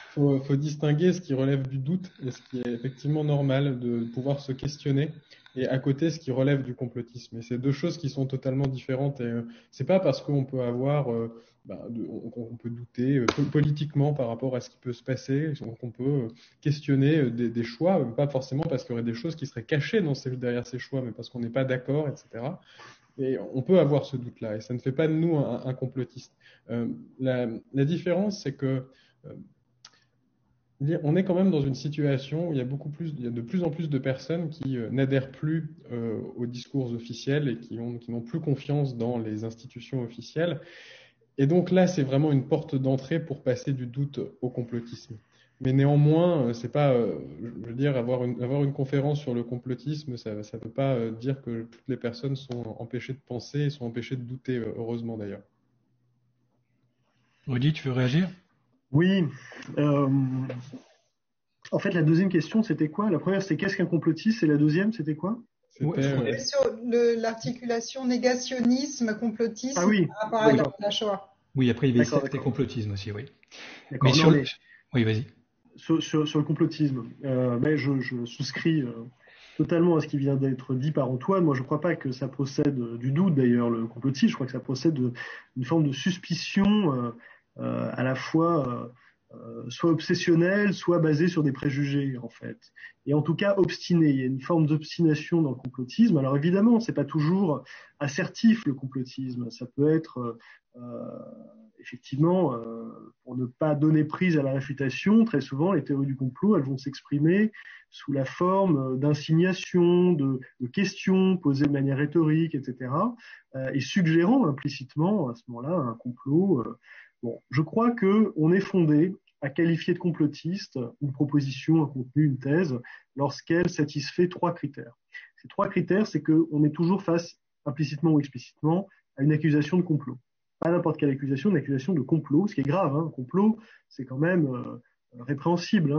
faut distinguer ce qui relève du doute et ce qui est effectivement normal de pouvoir se questionner, et à côté, ce qui relève du complotisme. Et c'est deux choses qui sont totalement différentes. Et c'est pas parce qu'on peut avoir, on peut douter politiquement par rapport à ce qui peut se passer, qu'on peut questionner des choix, pas forcément parce qu'il y aurait des choses qui seraient cachées derrière ces choix, mais parce qu'on n'est pas d'accord, etc. Et on peut avoir ce doute-là, et ça ne fait pas de nous un complotiste. La différence, c'est que on est quand même dans une situation où il y a de plus en plus de personnes qui n'adhèrent plus aux discours officiels et qui n'ont plus confiance dans les institutions officielles. Et donc là, c'est vraiment une porte d'entrée pour passer du doute au complotisme. Mais néanmoins, c'est pas, je veux dire, avoir une conférence sur le complotisme, ça veut pas dire que toutes les personnes sont empêchées de penser et sont empêchées de douter, heureusement d'ailleurs. Rudy, tu veux réagir? Oui. En fait, la deuxième question, c'était quoi? La première, c'était qu'est-ce qu'un complotiste? Et la deuxième, c'était quoi? C'était Sur l'articulation négationnisme, complotisme Ah oui, par rapport à d'accord. la Shoah. Oui, après il y avait D'accord, secte et complotisme aussi, oui. D'accord. Mais Non, mais Oui, vas-y. sur le complotisme, mais je souscris totalement à ce qui vient d'être dit par Antoine. Moi, je ne crois pas que ça procède du doute, d'ailleurs, le complotisme. Je crois que ça procède d'une forme de suspicion à la fois soit obsessionnelle, soit basée sur des préjugés, en fait. Et en tout cas, obstinée. Il y a une forme d'obstination dans le complotisme. Alors évidemment, c'est pas toujours assertif, le complotisme. Ça peut être effectivement, pour ne pas donner prise à la réfutation, très souvent, les théories du complot, elles vont s'exprimer sous la forme d'insignations, de questions posées de manière rhétorique, etc., et suggérant implicitement, à ce moment-là, un complot. Bon, je crois qu'on est fondé à qualifier de complotiste une proposition, un contenu, une thèse, lorsqu'elle satisfait trois critères. Ces trois critères, c'est qu'on est toujours face, implicitement ou explicitement, à une accusation de complot. Pas n'importe quelle accusation, une accusation de complot, ce qui est grave. Un complot, c'est quand même répréhensible,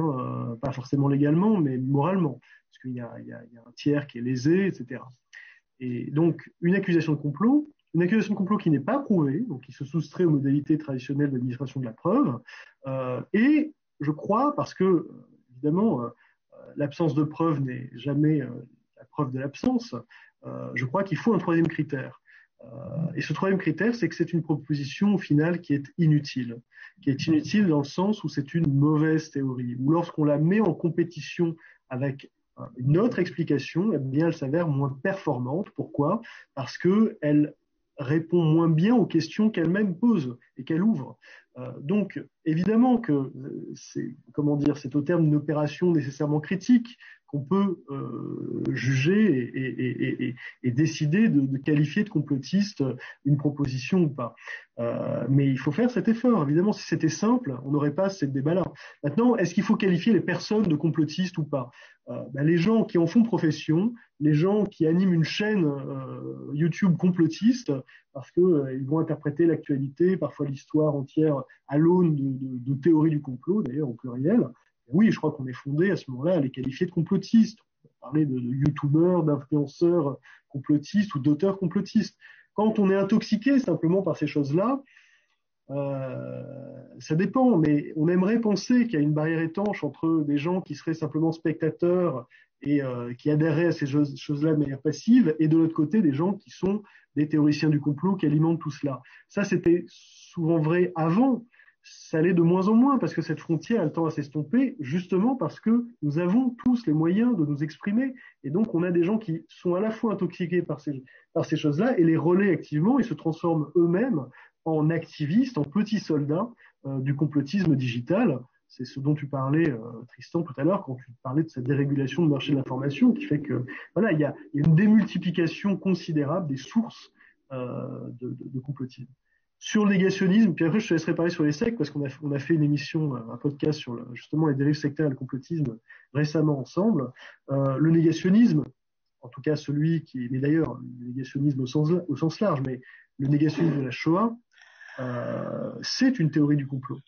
pas forcément légalement, mais moralement, parce qu'il y a un tiers qui est lésé, etc. Et donc, une accusation de complot qui n'est pas prouvée, donc qui se soustrait aux modalités traditionnelles d'administration de la preuve, et je crois, parce que, évidemment, l'absence de preuve n'est jamais la preuve de l'absence, je crois qu'il faut un troisième critère. Et ce troisième critère, c'est que c'est une proposition au final qui est inutile dans le sens où c'est une mauvaise théorie, où lorsqu'on la met en compétition avec une autre explication, eh bien, elle s'avère moins performante. Pourquoi? Parce qu'elle répond moins bien aux questions qu'elle-même pose et qu'elle ouvre. Donc, évidemment que c'est au terme d'une opération nécessairement critique qu'on peut juger et décider de qualifier de complotiste une proposition ou pas. Mais il faut faire cet effort. Évidemment, si c'était simple, on n'aurait pas ce débat-là. Maintenant, est-ce qu'il faut qualifier les personnes de complotistes ou pas? Les gens qui en font profession, les gens qui animent une chaîne YouTube complotiste, parce que ils vont interpréter l'actualité, parfois l'histoire entière, à l'aune de théories du complot, d'ailleurs au pluriel. Oui, je crois qu'on est fondé à ce moment-là à les qualifier de complotistes. On peut parler de youtubeurs, d'influenceurs complotistes ou d'auteurs complotistes. Quand on est intoxiqué simplement par ces choses-là, ça dépend, mais on aimerait penser qu'il y a une barrière étanche entre des gens qui seraient simplement spectateurs et qui adhéraient à ces choses-là de manière passive, et de l'autre côté, des gens qui sont des théoriciens du complot qui alimentent tout cela. Ça, c'était souvent vrai avant. Ça l'est de moins en moins parce que cette frontière, elle tend à s'estomper justement parce que nous avons tous les moyens de nous exprimer. Et donc, on a des gens qui sont à la fois intoxiqués par ces choses-là et les relaient activement et se transforment eux-mêmes en activistes, en petits soldats du complotisme digital. C'est ce dont tu parlais, Tristan, tout à l'heure, quand tu parlais de cette dérégulation du marché de l'information qui fait que, voilà, il y a une démultiplication considérable des sources de complotisme. Sur le négationnisme, puis après je te laisserai parler sur les sectes parce qu'on a fait une émission, un podcast sur justement les dérives sectaires et le complotisme récemment ensemble. Le négationnisme, en tout cas celui qui, mais d'ailleurs le négationnisme au sens large, mais le négationnisme de la Shoah, c'est une théorie du complot.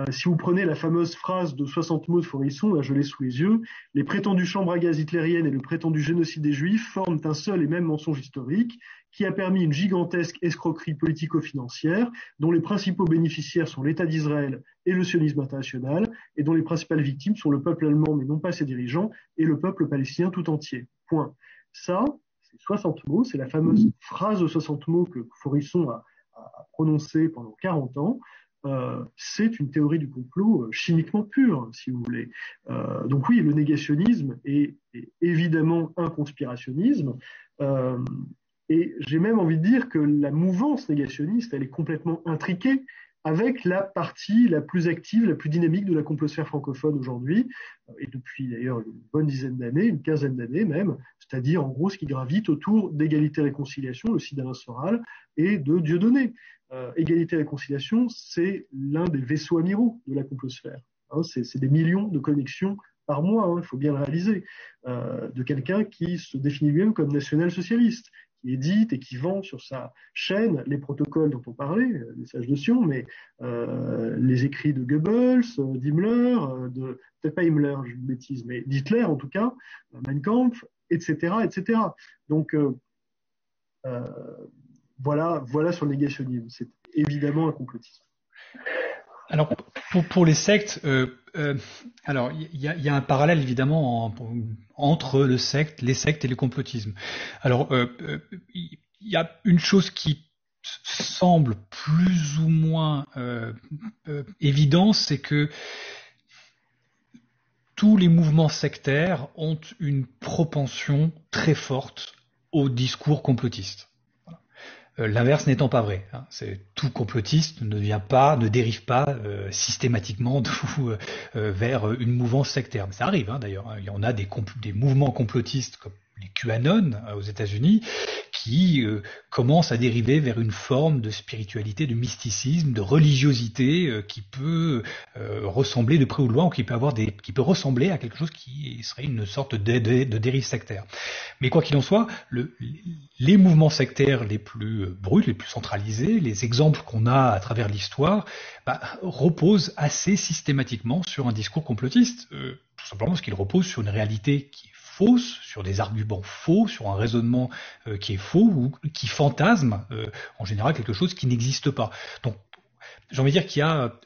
Si vous prenez la fameuse phrase de 60 mots de Faurisson, là je l'ai sous les yeux, les prétendues chambres à gaz hitlériennes et le prétendu génocide des Juifs forment un seul et même mensonge historique qui a permis une gigantesque escroquerie politico-financière dont les principaux bénéficiaires sont l'État d'Israël et le sionisme international et dont les principales victimes sont le peuple allemand mais non pas ses dirigeants et le peuple palestinien tout entier. Point. Ça, c'est 60 mots, c'est la fameuse phrase de 60 mots que Faurisson a prononcée pendant 40 ans. C'est une théorie du complot chimiquement pure, si vous voulez. Donc oui, le négationnisme est évidemment un conspirationnisme. Et j'ai même envie de dire que la mouvance négationniste, elle est complètement intriquée avec la partie la plus active, la plus dynamique de la complosphère francophone aujourd'hui, et depuis d'ailleurs une bonne dizaine d'années, une quinzaine d'années même, c'est-à-dire en gros ce qui gravite autour d'égalité et réconciliation, aussi d'Alain Soral, et de Dieudonné. Égalité et réconciliation, c'est l'un des vaisseaux amiraux de la complosphère. C'est des millions de connexions par mois, il faut bien le réaliser, de quelqu'un qui se définit lui-même comme national-socialiste, qui édite et qui vend sur sa chaîne les protocoles dont on parlait, les sages de Sion, mais les écrits de Goebbels, d'Himmler, peut-être pas Himmler, j'ai une bêtise, mais d'Hitler en tout cas, Mein Kampf, etc., etc. Donc voilà sur le négationnisme. C'est évidemment un complotisme. Alors pour les sectes, alors il y a un parallèle évidemment entre les sectes et le complotisme. Alors il y a une chose qui semble plus ou moins évidente, c'est que tous les mouvements sectaires ont une propension très forte au discours complotiste. L'inverse n'étant pas vrai. C'est tout complotiste ne dérive pas systématiquement vers une mouvance sectaire. Mais ça arrive d'ailleurs. Il y en a des mouvements complotistes comme les QAnon aux États-Unis qui commencent à dériver vers une forme de spiritualité, de mysticisme, de religiosité qui peut ressembler de près ou de loin, ou qui peut ressembler à quelque chose qui serait une sorte de dérive sectaire. Mais quoi qu'il en soit, les mouvements sectaires les plus bruts, les plus centralisés, les exemples qu'on a à travers l'histoire, reposent assez systématiquement sur un discours complotiste, tout simplement parce qu'ils reposent sur une réalité qui est fausse, sur des arguments faux, sur un raisonnement qui est faux ou qui fantasme en général quelque chose qui n'existe pas. Donc j'ai envie de dire qu'il y a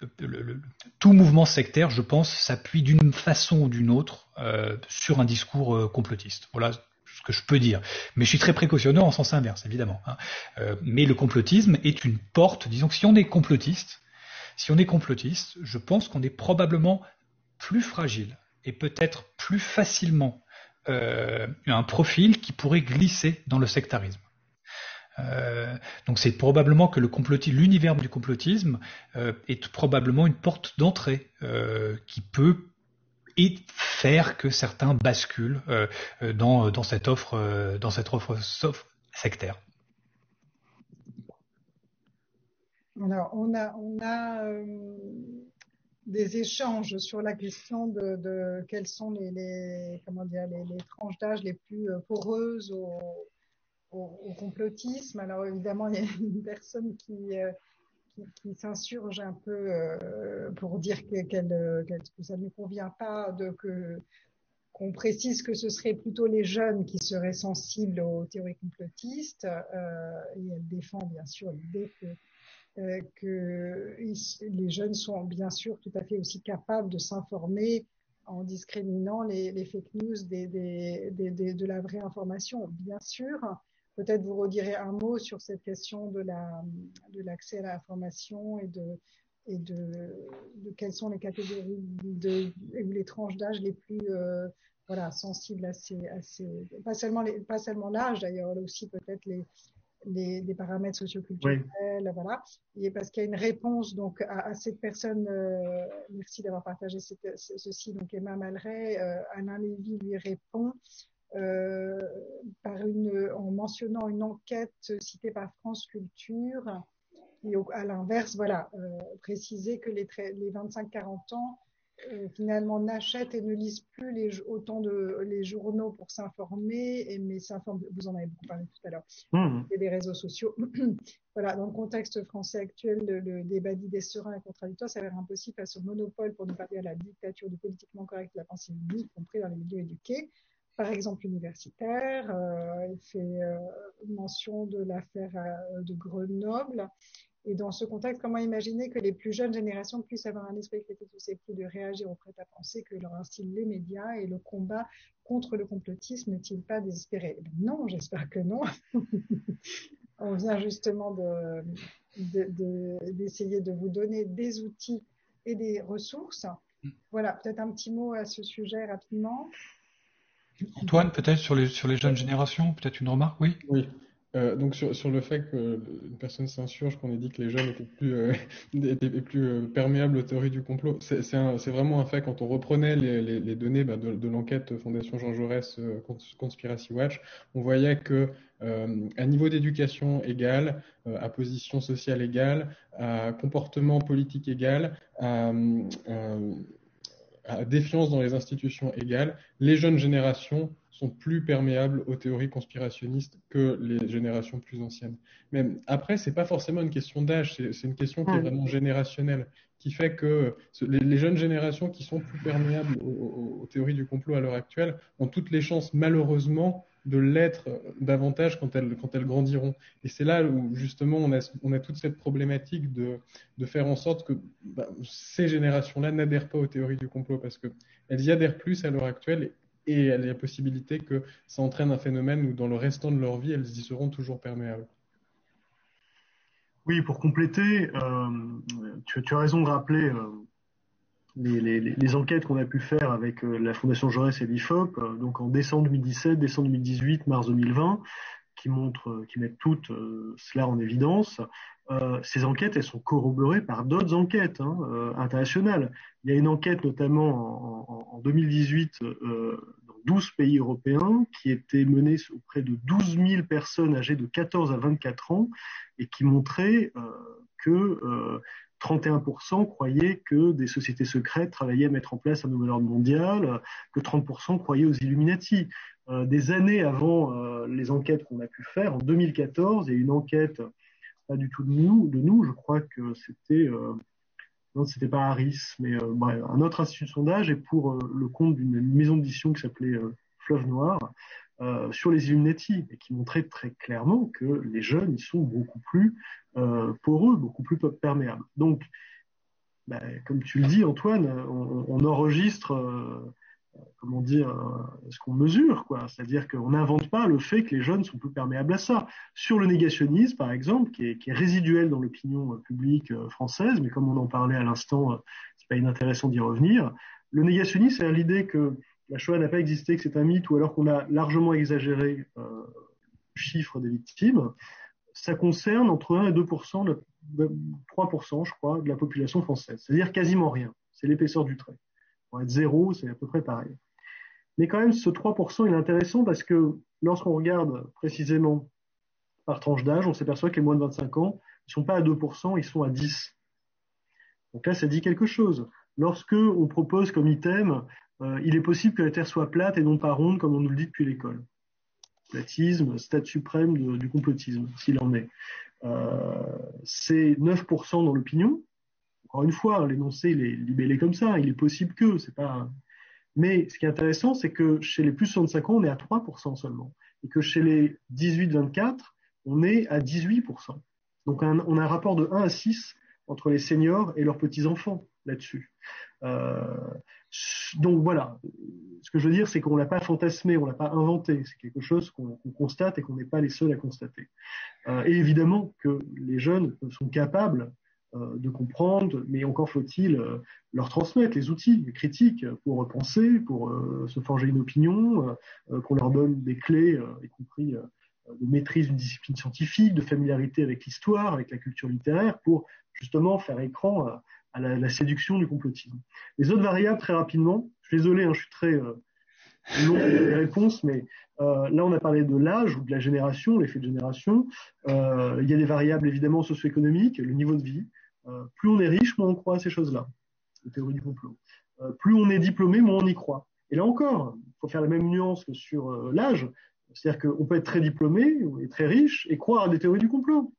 tout mouvement sectaire, je pense, s'appuie d'une façon ou d'une autre sur un discours complotiste. Voilà ce que je peux dire. Mais je suis très précautionneux en sens inverse, évidemment. Mais le complotisme est une porte, disons que si on est complotiste, je pense qu'on est probablement plus fragile et peut-être plus facilement un profil qui pourrait glisser dans le sectarisme. Donc c'est probablement que l'univers du complotisme est probablement une porte d'entrée qui peut faire que certains basculent dans cette offre sectaire. Alors on a des échanges sur la question de quelles sont les tranches d'âge les plus poreuses au complotisme. Alors évidemment, il y a une personne qui s'insurge un peu pour dire que ça ne lui convient pas qu'on précise que ce serait plutôt les jeunes qui seraient sensibles aux théories complotistes. Et elle défend bien sûr l'idée que les jeunes sont bien sûr tout à fait aussi capables de s'informer en discriminant les fake news de la vraie information. Bien sûr, peut-être vous redirez un mot sur cette question de l'accès à l'information et de quelles sont les catégories ou les tranches d'âge les plus sensibles à pas seulement l'âge d'ailleurs, aussi peut-être les paramètres socioculturels, oui. voilà. Et parce qu'il y a une réponse donc à cette personne. Merci d'avoir partagé ceci. Donc Emma Malray, Alain Lévy lui répond en mentionnant une enquête citée par France Culture, qui à l'inverse, précisait que les 25-40 ans finalement n'achètent et ne lisent plus autant les journaux pour s'informer, mais s'informent, vous en avez beaucoup parlé tout à l'heure, et des réseaux sociaux. Voilà, dans le contexte français actuel, le débat d'idées serein et contradictoire s'avère impossible face au monopole, pour ne pas dire la dictature du politiquement correct de la pensée publique, y compris dans les milieux éduqués. Par exemple, universitaire, il fait mention de l'affaire de Grenoble. Et dans ce contexte, comment imaginer que les plus jeunes générations puissent avoir un esprit critique susceptible de réagir au prêt-à-penser que leur instillent les médias, et le combat contre le complotisme n'est-il pas désespéré? Non, j'espère que non. On vient justement d'essayer de vous donner des outils et des ressources. Voilà, peut-être un petit mot à ce sujet rapidement. Antoine, peut-être sur les jeunes générations, peut-être une remarque, oui? Oui. Donc sur le fait qu'une personne s'insurge, qu'on ait dit que les jeunes étaient plus perméables aux théories du complot, c'est vraiment un fait. Quand on reprenait les données de l'enquête Fondation Jean Jaurès Conspiracy Watch, on voyait que à niveau d'éducation égal, à position sociale égale, à comportement politique égal, à défiance dans les institutions égales, les jeunes générations sont plus perméables aux théories conspirationnistes que les générations plus anciennes. Mais après, c'est pas forcément une question d'âge, c'est une question qui est vraiment générationnelle, qui fait que les jeunes générations qui sont plus perméables aux théories du complot à l'heure actuelle ont toutes les chances, malheureusement, de l'être davantage quand elles grandiront. Et c'est là où justement on a toute cette problématique de faire en sorte que ces générations-là n'adhèrent pas aux théories du complot, parce qu'elles y adhèrent plus à l'heure actuelle, et il y a la possibilité que ça entraîne un phénomène où dans le restant de leur vie, elles y seront toujours perméables. Oui, pour compléter, tu as raison de rappeler les enquêtes qu'on a pu faire avec la Fondation Jaurès et l'IFOP, donc en décembre 2017, décembre 2018, mars 2020, qui mettent toutes cela en évidence. Ces enquêtes, elles sont corroborées par d'autres enquêtes internationales. Il y a une enquête notamment en 2018 dans 12 pays européens qui était menée auprès de 12 000 personnes âgées de 14 à 24 ans et qui montrait que 31% croyaient que des sociétés secrètes travaillaient à mettre en place un nouvel ordre mondial, que 30% croyaient aux Illuminati. Des années avant les enquêtes qu'on a pu faire, en 2014, il y a une enquête, pas du tout de nous, je crois que c'était, non, c'était pas Harris, mais un autre institut de sondage, et pour le compte d'une maison d'édition qui s'appelait Fleuve Noir, sur les Illuminati, et qui montrait très clairement que les jeunes, ils sont beaucoup plus poreux, beaucoup plus perméables. Donc, comme tu le dis, Antoine, on enregistre comment dire, ce qu'on mesure, quoi. C'est-à-dire qu'on n'invente pas le fait que les jeunes sont plus perméables à ça. Sur le négationnisme, par exemple, qui est résiduel dans l'opinion publique française, mais comme on en parlait à l'instant, c'est pas inintéressant d'y revenir. Le négationnisme, c'est l'idée que la Shoah n'a pas existé, que c'est un mythe, ou alors qu'on a largement exagéré le chiffre des victimes. Ça concerne entre 1 et 2%, 3%, je crois, de la population française. C'est-à-dire quasiment rien. C'est l'épaisseur du trait. Pour être zéro, c'est à peu près pareil. Mais quand même, ce 3%, il est intéressant parce que lorsqu'on regarde précisément par tranche d'âge, on s'aperçoit que les moins de 25 ans, ils ne sont pas à 2%, ils sont à 10%. Donc là, ça dit quelque chose. Lorsque on propose comme item, il est possible que la Terre soit plate et non pas ronde, comme on nous le dit depuis l'école. Platisme, stade suprême du complotisme, s'il en est. C'est 9% dans l'opinion. Encore une fois, l'énoncé, il est libellé comme ça. Il est possible que, c'est pas. Mais ce qui est intéressant, c'est que chez les plus de 65 ans, on est à 3% seulement. Et que chez les 18-24, on est à 18%. Donc on a un rapport de 1 à 6 entre les seniors et leurs petits-enfants là-dessus. Donc voilà, ce que je veux dire, c'est qu'on l'a pas fantasmé, on l'a pas inventé, c'est quelque chose qu'on constate et qu'on n'est pas les seuls à constater. Et évidemment que les jeunes sont capables de comprendre, mais encore faut-il leur transmettre les outils les critiques pour repenser, pour se forger une opinion, qu'on leur donne des clés, y compris de maîtrise d'une discipline scientifique, de familiarité avec l'histoire, avec la culture littéraire, pour justement faire écran à la séduction du complotisme. Les autres variables, très rapidement, je suis désolé, je suis très long dans les réponses, mais là on a parlé de l'âge ou de la génération, l'effet de génération. Il y a des variables évidemment socio-économiques, le niveau de vie. Plus on est riche, moins on croit à ces choses-là, la théorie du complot. Plus on est diplômé, moins on y croit. Et là encore, il faut faire la même nuance que sur l'âge, c'est-à-dire qu'on peut être très diplômé et très riche et croire à des théories du complot.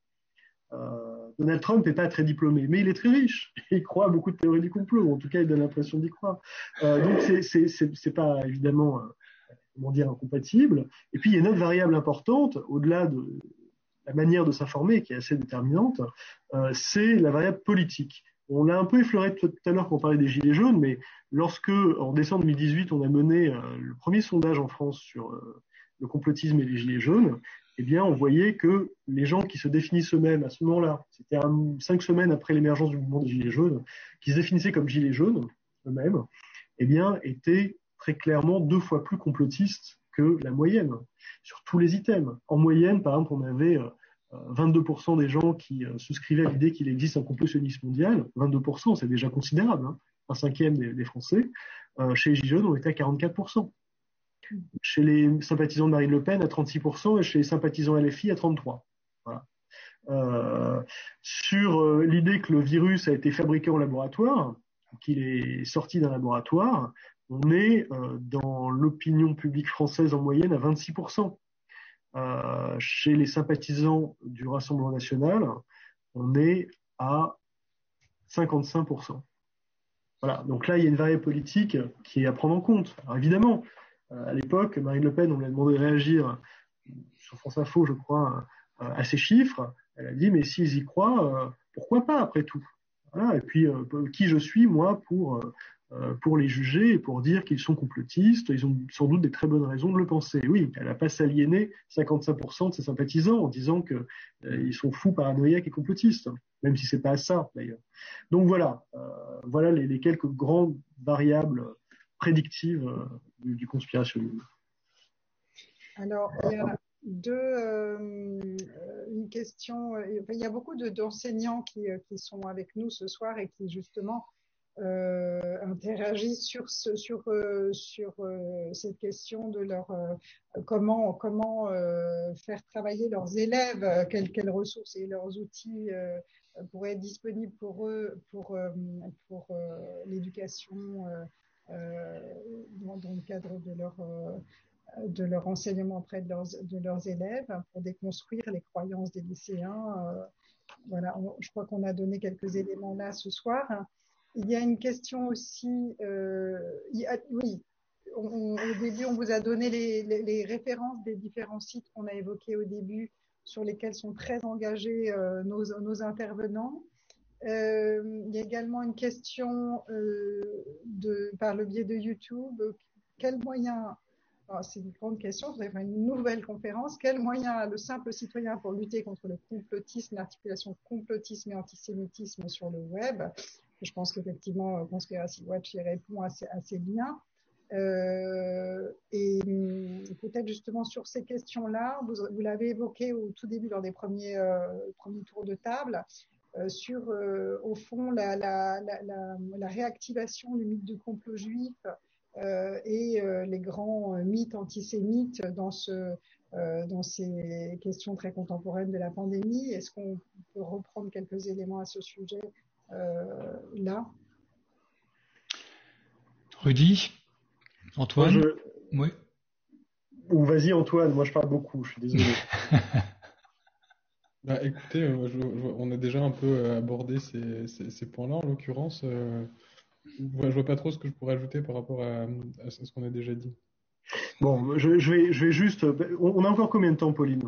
Donald Trump n'est pas très diplômé, mais il est très riche. Il croit à beaucoup de théories du complot, ou en tout cas, il donne l'impression d'y croire. Donc, c'est pas évidemment, comment dire, incompatible. Et puis, il y a une autre variable importante, au-delà de la manière de s'informer, qui est assez déterminante, c'est la variable politique. On l'a un peu effleuré tout à l'heure quand on parlait des Gilets jaunes, mais lorsque, en décembre 2018, on a mené le premier sondage en France sur le complotisme et les Gilets jaunes, eh bien, on voyait que les gens qui se définissent eux-mêmes à ce moment-là, c'était 5 semaines après l'émergence du mouvement des Gilets jaunes, qui se définissaient comme Gilets jaunes eux-mêmes, eh bien, étaient très clairement 2 fois plus complotistes que la moyenne, sur tous les items. En moyenne, par exemple, on avait 22% des gens qui souscrivaient à l'idée qu'il existe un complot sioniste mondial. 22%, c'est déjà considérable, un cinquième des Français. Chez les Gilets jaunes, on était à 44%. Chez les sympathisants de Marine Le Pen à 36% et chez les sympathisants LFI à 33%. Voilà. Sur l'idée que le virus a été fabriqué en laboratoire, qu'il est sorti d'un laboratoire, on est dans l'opinion publique française en moyenne à 26%. Chez les sympathisants du Rassemblement national, on est à 55%. Voilà. Donc là, il y a une variable politique qui est à prendre en compte. Alors évidemment, à l'époque, Marine Le Pen, on lui a demandé de réagir sur France Info, je crois, à ces chiffres. Elle a dit, mais s'ils y croient, pourquoi pas, après tout? Voilà. Et puis, qui je suis, moi, pour les juger et pour dire qu'ils sont complotistes? Ils ont sans doute des très bonnes raisons de le penser. Oui, elle n'a pas s'aliéner 55% de ses sympathisants en disant qu'ils sont fous, paranoïaques et complotistes, même si c'est pas ça, d'ailleurs. Donc voilà, voilà les quelques grandes variables prédictives du conspirationnisme. Alors, il y a une question. Il y a beaucoup d'enseignants qui sont avec nous ce soir et qui justement interagissent sur cette question de leur comment faire travailler leurs élèves, quelles ressources et leurs outils pourraient être disponibles pour eux pour l'éducation dans le cadre de leur enseignement auprès de leurs élèves, pour déconstruire les croyances des lycéens. Voilà, je crois qu'on a donné quelques éléments là ce soir. Il y a une question aussi, oui, au début on vous a donné les références des différents sites qu'on a évoqués au début, sur lesquels sont très engagés nos intervenants. Il y a également une question par le biais de YouTube. Quels moyens, c'est une grande question, vous allez faire une nouvelle conférence, quels moyens a le simple citoyen pour lutter contre le complotisme, l'articulation complotisme et antisémitisme sur le web? Je pense qu'effectivement, Conspiracy Watch y répond assez bien. Et peut-être justement sur ces questions-là, vous l'avez évoqué au tout début lors des premiers tours de table, sur au fond la réactivation du mythe du complot juif et les grands mythes antisémites dans ces questions très contemporaines de la pandémie. Est-ce qu'on peut reprendre quelques éléments à ce sujet là? Rudy, Antoine, oui. Ou vas-y Antoine, moi je parle beaucoup, je suis désolé. Bah, écoutez, on a déjà un peu abordé ces points-là en l'occurrence. Je vois pas trop ce que je pourrais ajouter par rapport à ce qu'on a déjà dit. Bon, je vais juste. On a encore combien de temps, Pauline?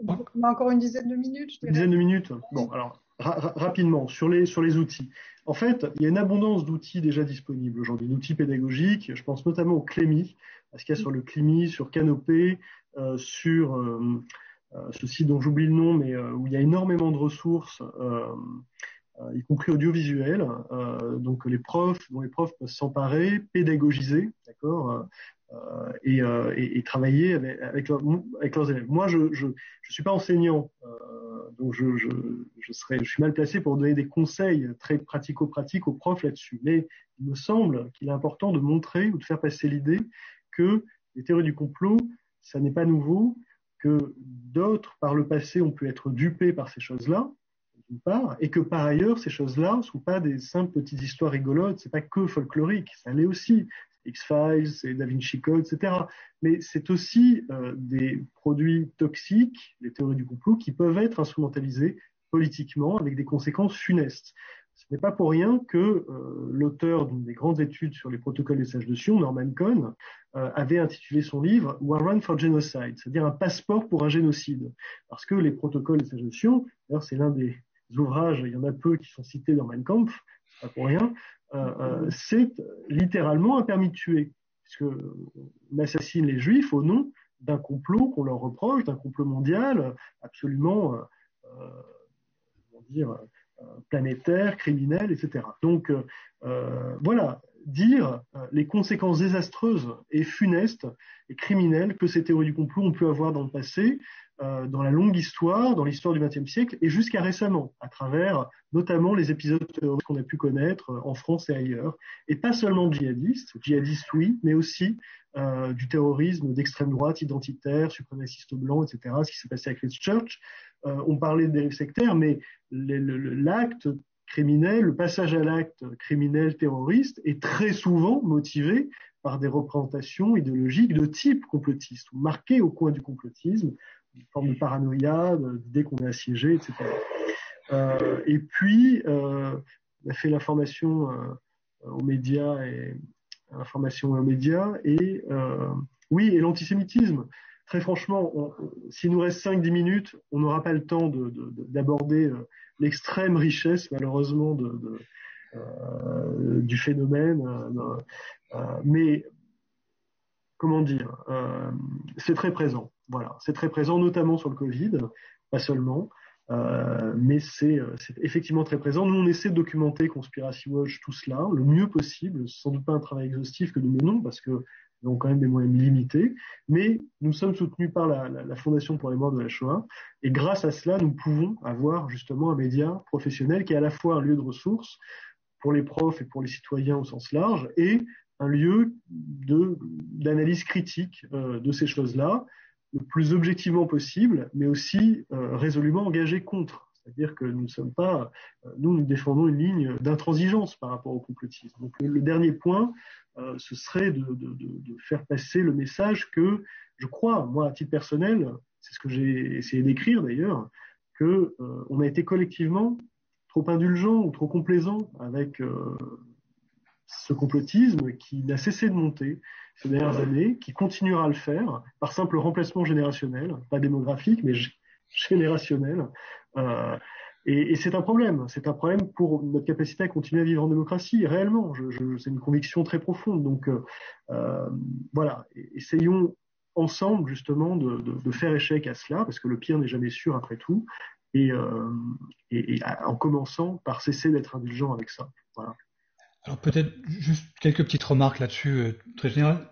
On a encore une dizaine de minutes, je dirais. Une dizaine de minutes. Bon, alors rapidement sur les outils. En fait, il y a une abondance d'outils déjà disponibles aujourd'hui, d'outils pédagogiques. Je pense notamment au Clémy, parce qu'il y a sur le Clémy, sur Canopé, sur ce site dont j'oublie le nom, mais où il y a énormément de ressources, y compris audiovisuelles, donc dont les profs peuvent s'emparer, pédagogiser, d'accord, et travailler avec leurs élèves. Moi, je suis pas enseignant, donc je suis mal placé pour donner des conseils très pratico-pratiques aux profs là-dessus. Mais il me semble qu'il est important de montrer ou de faire passer l'idée que les théories du complot, ça n'est pas nouveau, que d'autres par le passé ont pu être dupés par ces choses-là, d'une part, et que par ailleurs ces choses-là ne sont pas des simples petites histoires rigolotes, c'est pas que folklorique, ça l'est aussi. X-Files, c'est Da Vinci Code, etc. Mais c'est aussi des produits toxiques, les théories du complot, qui peuvent être instrumentalisées politiquement avec des conséquences funestes. Ce n'est pas pour rien que l'auteur d'une des grandes études sur les protocoles des sages de Sion, Norman Cohn, avait intitulé son livre Warrant for Genocide, c'est-à-dire un passeport pour un génocide. Parce que les protocoles des sages de Sion, d'ailleurs c'est l'un des ouvrages, il y en a peu qui sont cités dans Mein Kampf, c'est pas pour rien, c'est littéralement un permis de tuer, puisqu'on assassine les Juifs au nom d'un complot qu'on leur reproche, d'un complot mondial absolument, comment dire, planétaire, criminel, etc. Donc voilà, dire les conséquences désastreuses et funestes et criminelles que ces théories du complot ont pu avoir dans le passé, dans la longue histoire, dans l'histoire du XXe siècle et jusqu'à récemment, à travers notamment les épisodes terroristes qu'on a pu connaître en France et ailleurs, et pas seulement djihadistes oui, mais aussi du terrorisme d'extrême droite, identitaire, suprémaciste blanc, etc., ce qui s'est passé avec Christchurch. On parlait de dérives sectaires, mais l'acte criminel, le passage à l'acte criminel terroriste est très souvent motivé par des représentations idéologiques de type complotiste, ou marquées au coin du complotisme, une forme de paranoïa, d'idée qu'on est assiégé, etc. Et puis, on a fait l'information aux médias et oui, et l'antisémitisme. Très franchement, s'il nous reste 5-10 minutes, on n'aura pas le temps d'aborder l'extrême richesse, malheureusement, du phénomène. Mais, comment dire, c'est très présent. Voilà, c'est très présent, notamment sur le Covid, pas seulement. Mais c'est effectivement très présent. Nous, on essaie de documenter Conspiracy Watch tout cela le mieux possible. C'est sans doute pas un travail exhaustif que nous menons parce que nous avons quand même des moyens limités. Mais nous sommes soutenus par la Fondation pour les morts de la Shoah. Et grâce à cela, nous pouvons avoir justement un média professionnel qui est à la fois un lieu de ressources pour les profs et pour les citoyens au sens large et un lieu d'analyse critique de ces choses-là, le plus objectivement possible, mais aussi résolument engagé contre. C'est-à-dire que nous défendons une ligne d'intransigeance par rapport au complotisme. Donc le dernier point, ce serait de faire passer le message que, je crois, moi à titre personnel, c'est ce que j'ai essayé d'écrire d'ailleurs, que on a été collectivement trop indulgent ou trop complaisant avec ce complotisme qui n'a cessé de monter ces dernières années, qui continuera à le faire par simple remplacement générationnel, pas démographique, mais générationnel. Et c'est un problème. C'est un problème pour notre capacité à continuer à vivre en démocratie, réellement. C'est une conviction très profonde. Donc voilà, essayons ensemble justement de faire échec à cela, parce que le pire n'est jamais sûr après tout, et en commençant par cesser d'être indulgent avec ça. Voilà. Alors peut-être juste quelques petites remarques là-dessus, très générales.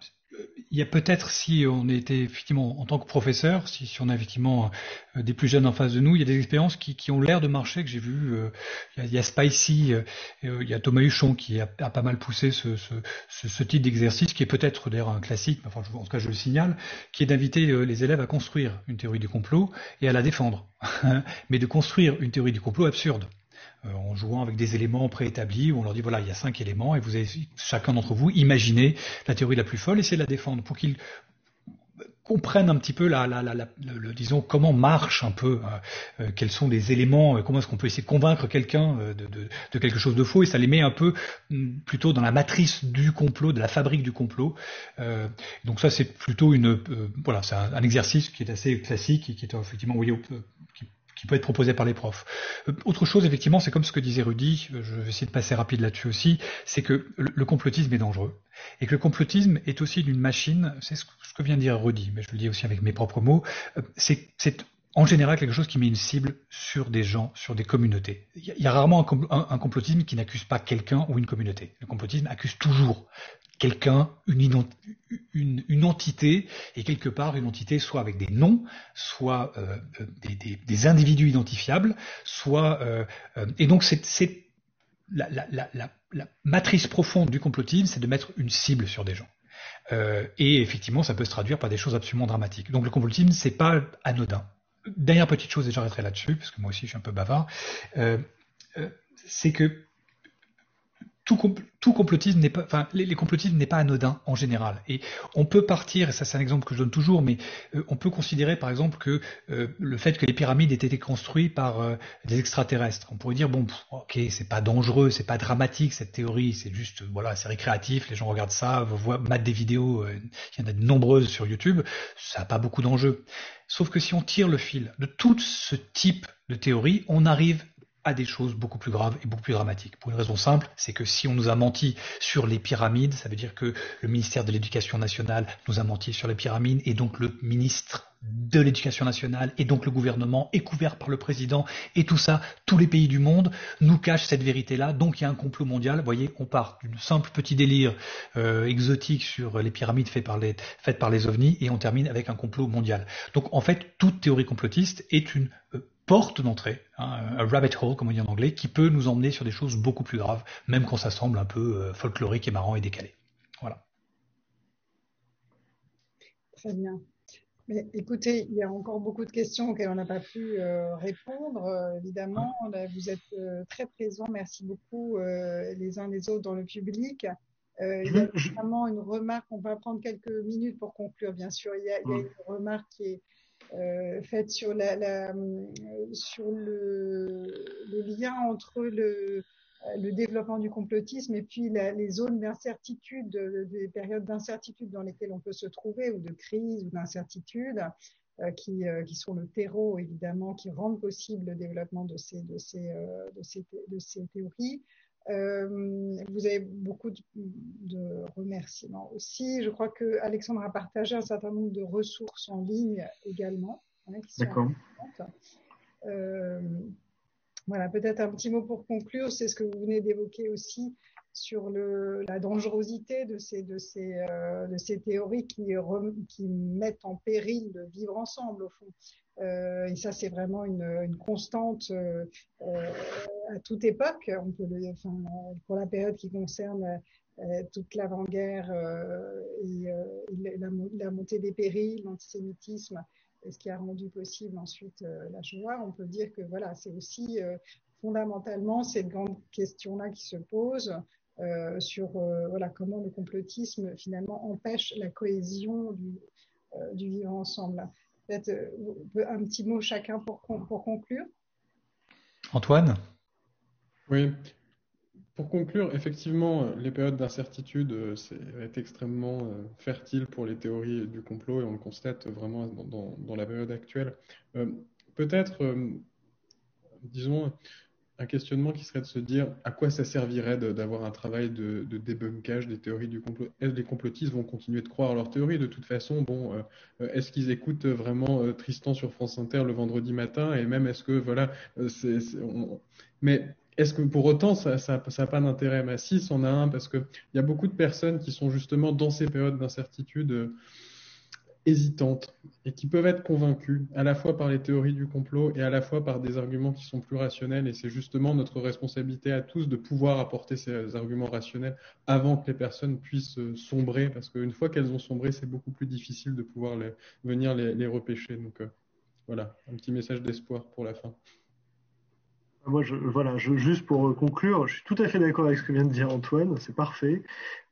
Il y a peut-être, si on était effectivement en tant que professeur, si on a effectivement des plus jeunes en face de nous, il y a des expériences qui ont l'air de marcher, que j'ai vu. Il y a Spicy, il y a Thomas Huchon qui a pas mal poussé ce type d'exercice, qui est peut-être d'ailleurs un classique, enfin en tout cas je le signale, qui est d'inviter les élèves à construire une théorie du complot et à la défendre, mais de construire une théorie du complot absurde. En jouant avec des éléments préétablis, où on leur dit voilà, il y a 5 éléments, et vous avez chacun d'entre vous imaginez la théorie la plus folle, et c'est de la défendre, pour qu'ils comprennent un petit peu disons comment marche un peu, quels sont les éléments, comment est-ce qu'on peut essayer de convaincre quelqu'un de quelque chose de faux, et ça les met un peu plutôt dans la matrice du complot, de la fabrique du complot. Donc ça c'est plutôt voilà, c'est un exercice qui est assez classique et qui est effectivement qui peut être proposé par les profs. Autre chose, effectivement, c'est comme ce que disait Rudy, je vais essayer de passer rapide là-dessus aussi, c'est que le complotisme est dangereux. Et que le complotisme est aussi d'une machine, c'est ce que vient de dire Rudy, mais je le dis aussi avec mes propres mots, c'est en général quelque chose qui met une cible sur des gens, sur des communautés. Il y a rarement un complotisme qui n'accuse pas quelqu'un ou une communauté. Le complotisme accuse toujours quelqu'un, une entité, et quelque part une entité soit avec des noms, soit des individus identifiables, soit et donc c'est la matrice profonde du complotisme, c'est de mettre une cible sur des gens. Et effectivement, ça peut se traduire par des choses absolument dramatiques. Donc le complotisme, c'est pas anodin. Dernière petite chose, et j'arrêterai là-dessus, parce que moi aussi je suis un peu bavard, c'est que tout complotisme n'est pas, enfin, les complotismes n'est pas anodin en général. Et on peut partir, et ça c'est un exemple que je donne toujours, mais on peut considérer par exemple que le fait que les pyramides aient été construites par des extraterrestres, on pourrait dire bon, ok, c'est pas dangereux, c'est pas dramatique cette théorie, c'est juste voilà, c'est récréatif, les gens regardent ça, matent des vidéos, il y en a de nombreuses sur YouTube, ça n'a pas beaucoup d'enjeux. Sauf que si on tire le fil de tout ce type de théorie, on arrive à des choses beaucoup plus graves et beaucoup plus dramatiques. Pour une raison simple, c'est que si on nous a menti sur les pyramides, ça veut dire que le ministère de l'Éducation nationale nous a menti sur les pyramides, et donc le ministre de l'Éducation nationale et donc le gouvernement est couvert par le président, et tout ça, tous les pays du monde nous cachent cette vérité-là, donc il y a un complot mondial. Vous voyez, on part d'une simple petit délire exotique sur les pyramides faites par les ovnis, et on termine avec un complot mondial. Donc en fait, toute théorie complotiste est une porte d'entrée, un rabbit hole, comme on dit en anglais, qui peut nous emmener sur des choses beaucoup plus graves, même quand ça semble un peu folklorique et marrant et décalé. Voilà. Très bien. Mais écoutez, il y a encore beaucoup de questions auxquelles on n'a pas pu répondre. Évidemment, là, vous êtes très présents. Merci beaucoup les uns les autres dans le public. Il y a vraiment une remarque. On va prendre quelques minutes pour conclure, bien sûr. Il y a une remarque qui est faite sur sur le lien entre le développement du complotisme et puis les zones d'incertitude, des périodes d'incertitude dans lesquelles on peut se trouver, ou de crise ou d'incertitude, qui sont le terreau évidemment, qui rendent possible le développement de ces théories. Vous avez beaucoup de remerciements aussi. Je crois que Alexandre a partagé un certain nombre de ressources en ligne également, qui sont intéressantes. Voilà, peut-être un petit mot pour conclure, c'est ce que vous venez d'évoquer aussi sur la dangerosité de ces théories qui mettent en péril le vivre ensemble, au fond. Et ça, c'est vraiment une constante à toute époque. Pour la période qui concerne toute l'avant-guerre et la montée des périls, l'antisémitisme, et ce qui a rendu possible ensuite la Shoah, on peut dire que voilà, c'est aussi fondamentalement cette grande question-là qui se pose sur voilà, comment le complotisme finalement empêche la cohésion du vivre ensemble. Peut-être un petit mot chacun pour conclure. Antoine ? Oui. Pour conclure, effectivement, les périodes d'incertitude, c'est extrêmement fertile pour les théories du complot, et on le constate vraiment dans la période actuelle. Peut-être, disons, un questionnement qui serait de se dire à quoi ça servirait d'avoir un travail de débunkage des théories du complot. Les complotistes vont continuer de croire à leurs théories de toute façon. Bon, est-ce qu'ils écoutent vraiment Tristan sur France Inter le vendredi matin, et même est-ce que voilà, mais est-ce que pour autant ça n'a pas d'intérêt? Mais si, c'en a un, parce que il y a beaucoup de personnes qui sont justement dans ces périodes d'incertitude hésitantes, et qui peuvent être convaincues à la fois par les théories du complot et à la fois par des arguments qui sont plus rationnels. Et c'est justement notre responsabilité à tous de pouvoir apporter ces arguments rationnels avant que les personnes puissent sombrer, parce qu'une fois qu'elles ont sombré, c'est beaucoup plus difficile de pouvoir venir les repêcher. Donc voilà, un petit message d'espoir pour la fin. Moi, juste pour conclure, je suis tout à fait d'accord avec ce que vient de dire Antoine, c'est parfait.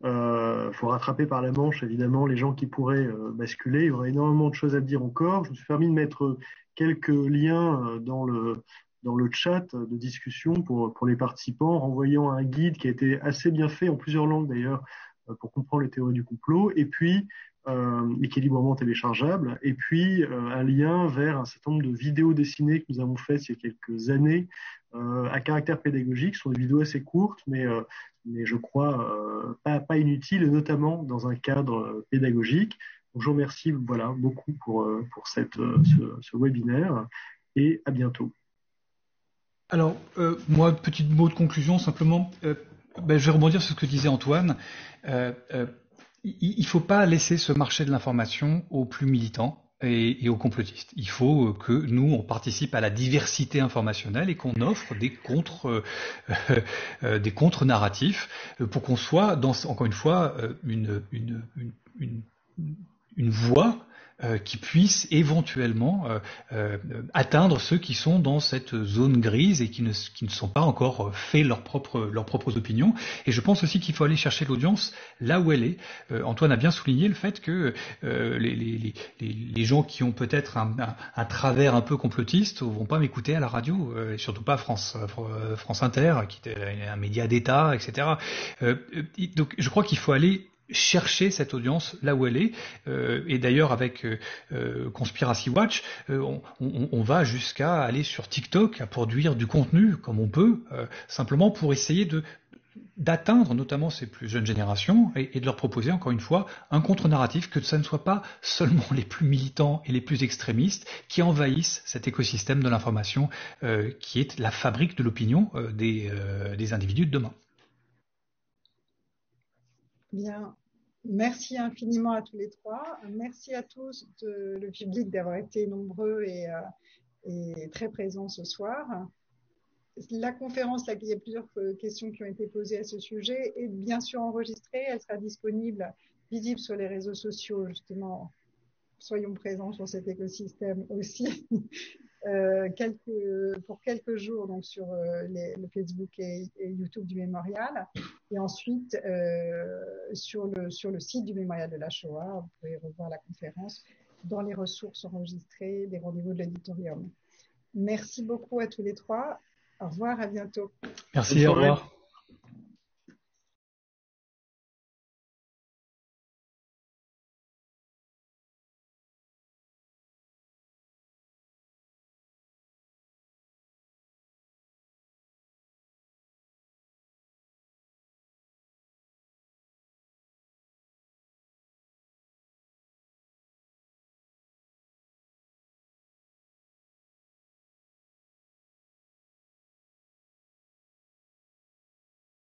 Faut rattraper par la manche, évidemment, les gens qui pourraient basculer. Il y aurait énormément de choses à dire encore. Je me suis permis de mettre quelques liens dans le chat de discussion pour les participants, renvoyant un guide qui a été assez bien fait, en plusieurs langues d'ailleurs, pour comprendre les théories du complot, et puis et qui est librement téléchargeable, et puis un lien vers un certain nombre de vidéos dessinées que nous avons faites il y a quelques années à caractère pédagogique. Ce sont des vidéos assez courtes, mais je crois pas inutiles, et notamment dans un cadre pédagogique. Donc, je vous remercie beaucoup pour ce webinaire, et à bientôt. Alors, moi, petit mot de conclusion, simplement, je vais rebondir sur ce que disait Antoine. Il ne faut pas laisser ce marché de l'information aux plus militants et aux complotistes. Il faut que nous, on participe à la diversité informationnelle et qu'on offre des contre-narratifs pour qu'on soit, encore une fois, une voie qui puisse éventuellement atteindre ceux qui sont dans cette zone grise et qui ne sont pas encore fait leurs propres opinions. Et je pense aussi qu'il faut aller chercher l'audience là où elle est. Antoine a bien souligné le fait que les gens qui ont peut-être un travers un peu complotiste vont pas m'écouter à la radio, et surtout pas France Inter, qui est un média d'État, etc. Donc je crois qu'il faut aller chercher cette audience là où elle est, et d'ailleurs avec Conspiracy Watch, on va jusqu'à aller sur TikTok à produire du contenu comme on peut, simplement pour essayer d'atteindre notamment ces plus jeunes générations et de leur proposer encore une fois un contre-narratif, que ça ne soit pas seulement les plus militants et les plus extrémistes qui envahissent cet écosystème de l'information qui est la fabrique de l'opinion des individus de demain. Bien. Merci infiniment à tous les trois. Merci à tous, le public, d'avoir été nombreux et très présents ce soir. La conférence, là, il y a plusieurs questions qui ont été posées à ce sujet, est bien sûr enregistrée. Elle sera disponible, visible sur les réseaux sociaux, justement. Soyons présents sur cet écosystème aussi. Pour quelques jours, donc sur le Facebook et YouTube du Mémorial, et ensuite sur le site du Mémorial de la Shoah. Vous pouvez revoir la conférence dans les ressources enregistrées des rendez-vous de l'auditorium. Merci beaucoup à tous les trois. Au revoir, à bientôt. Merci, au revoir.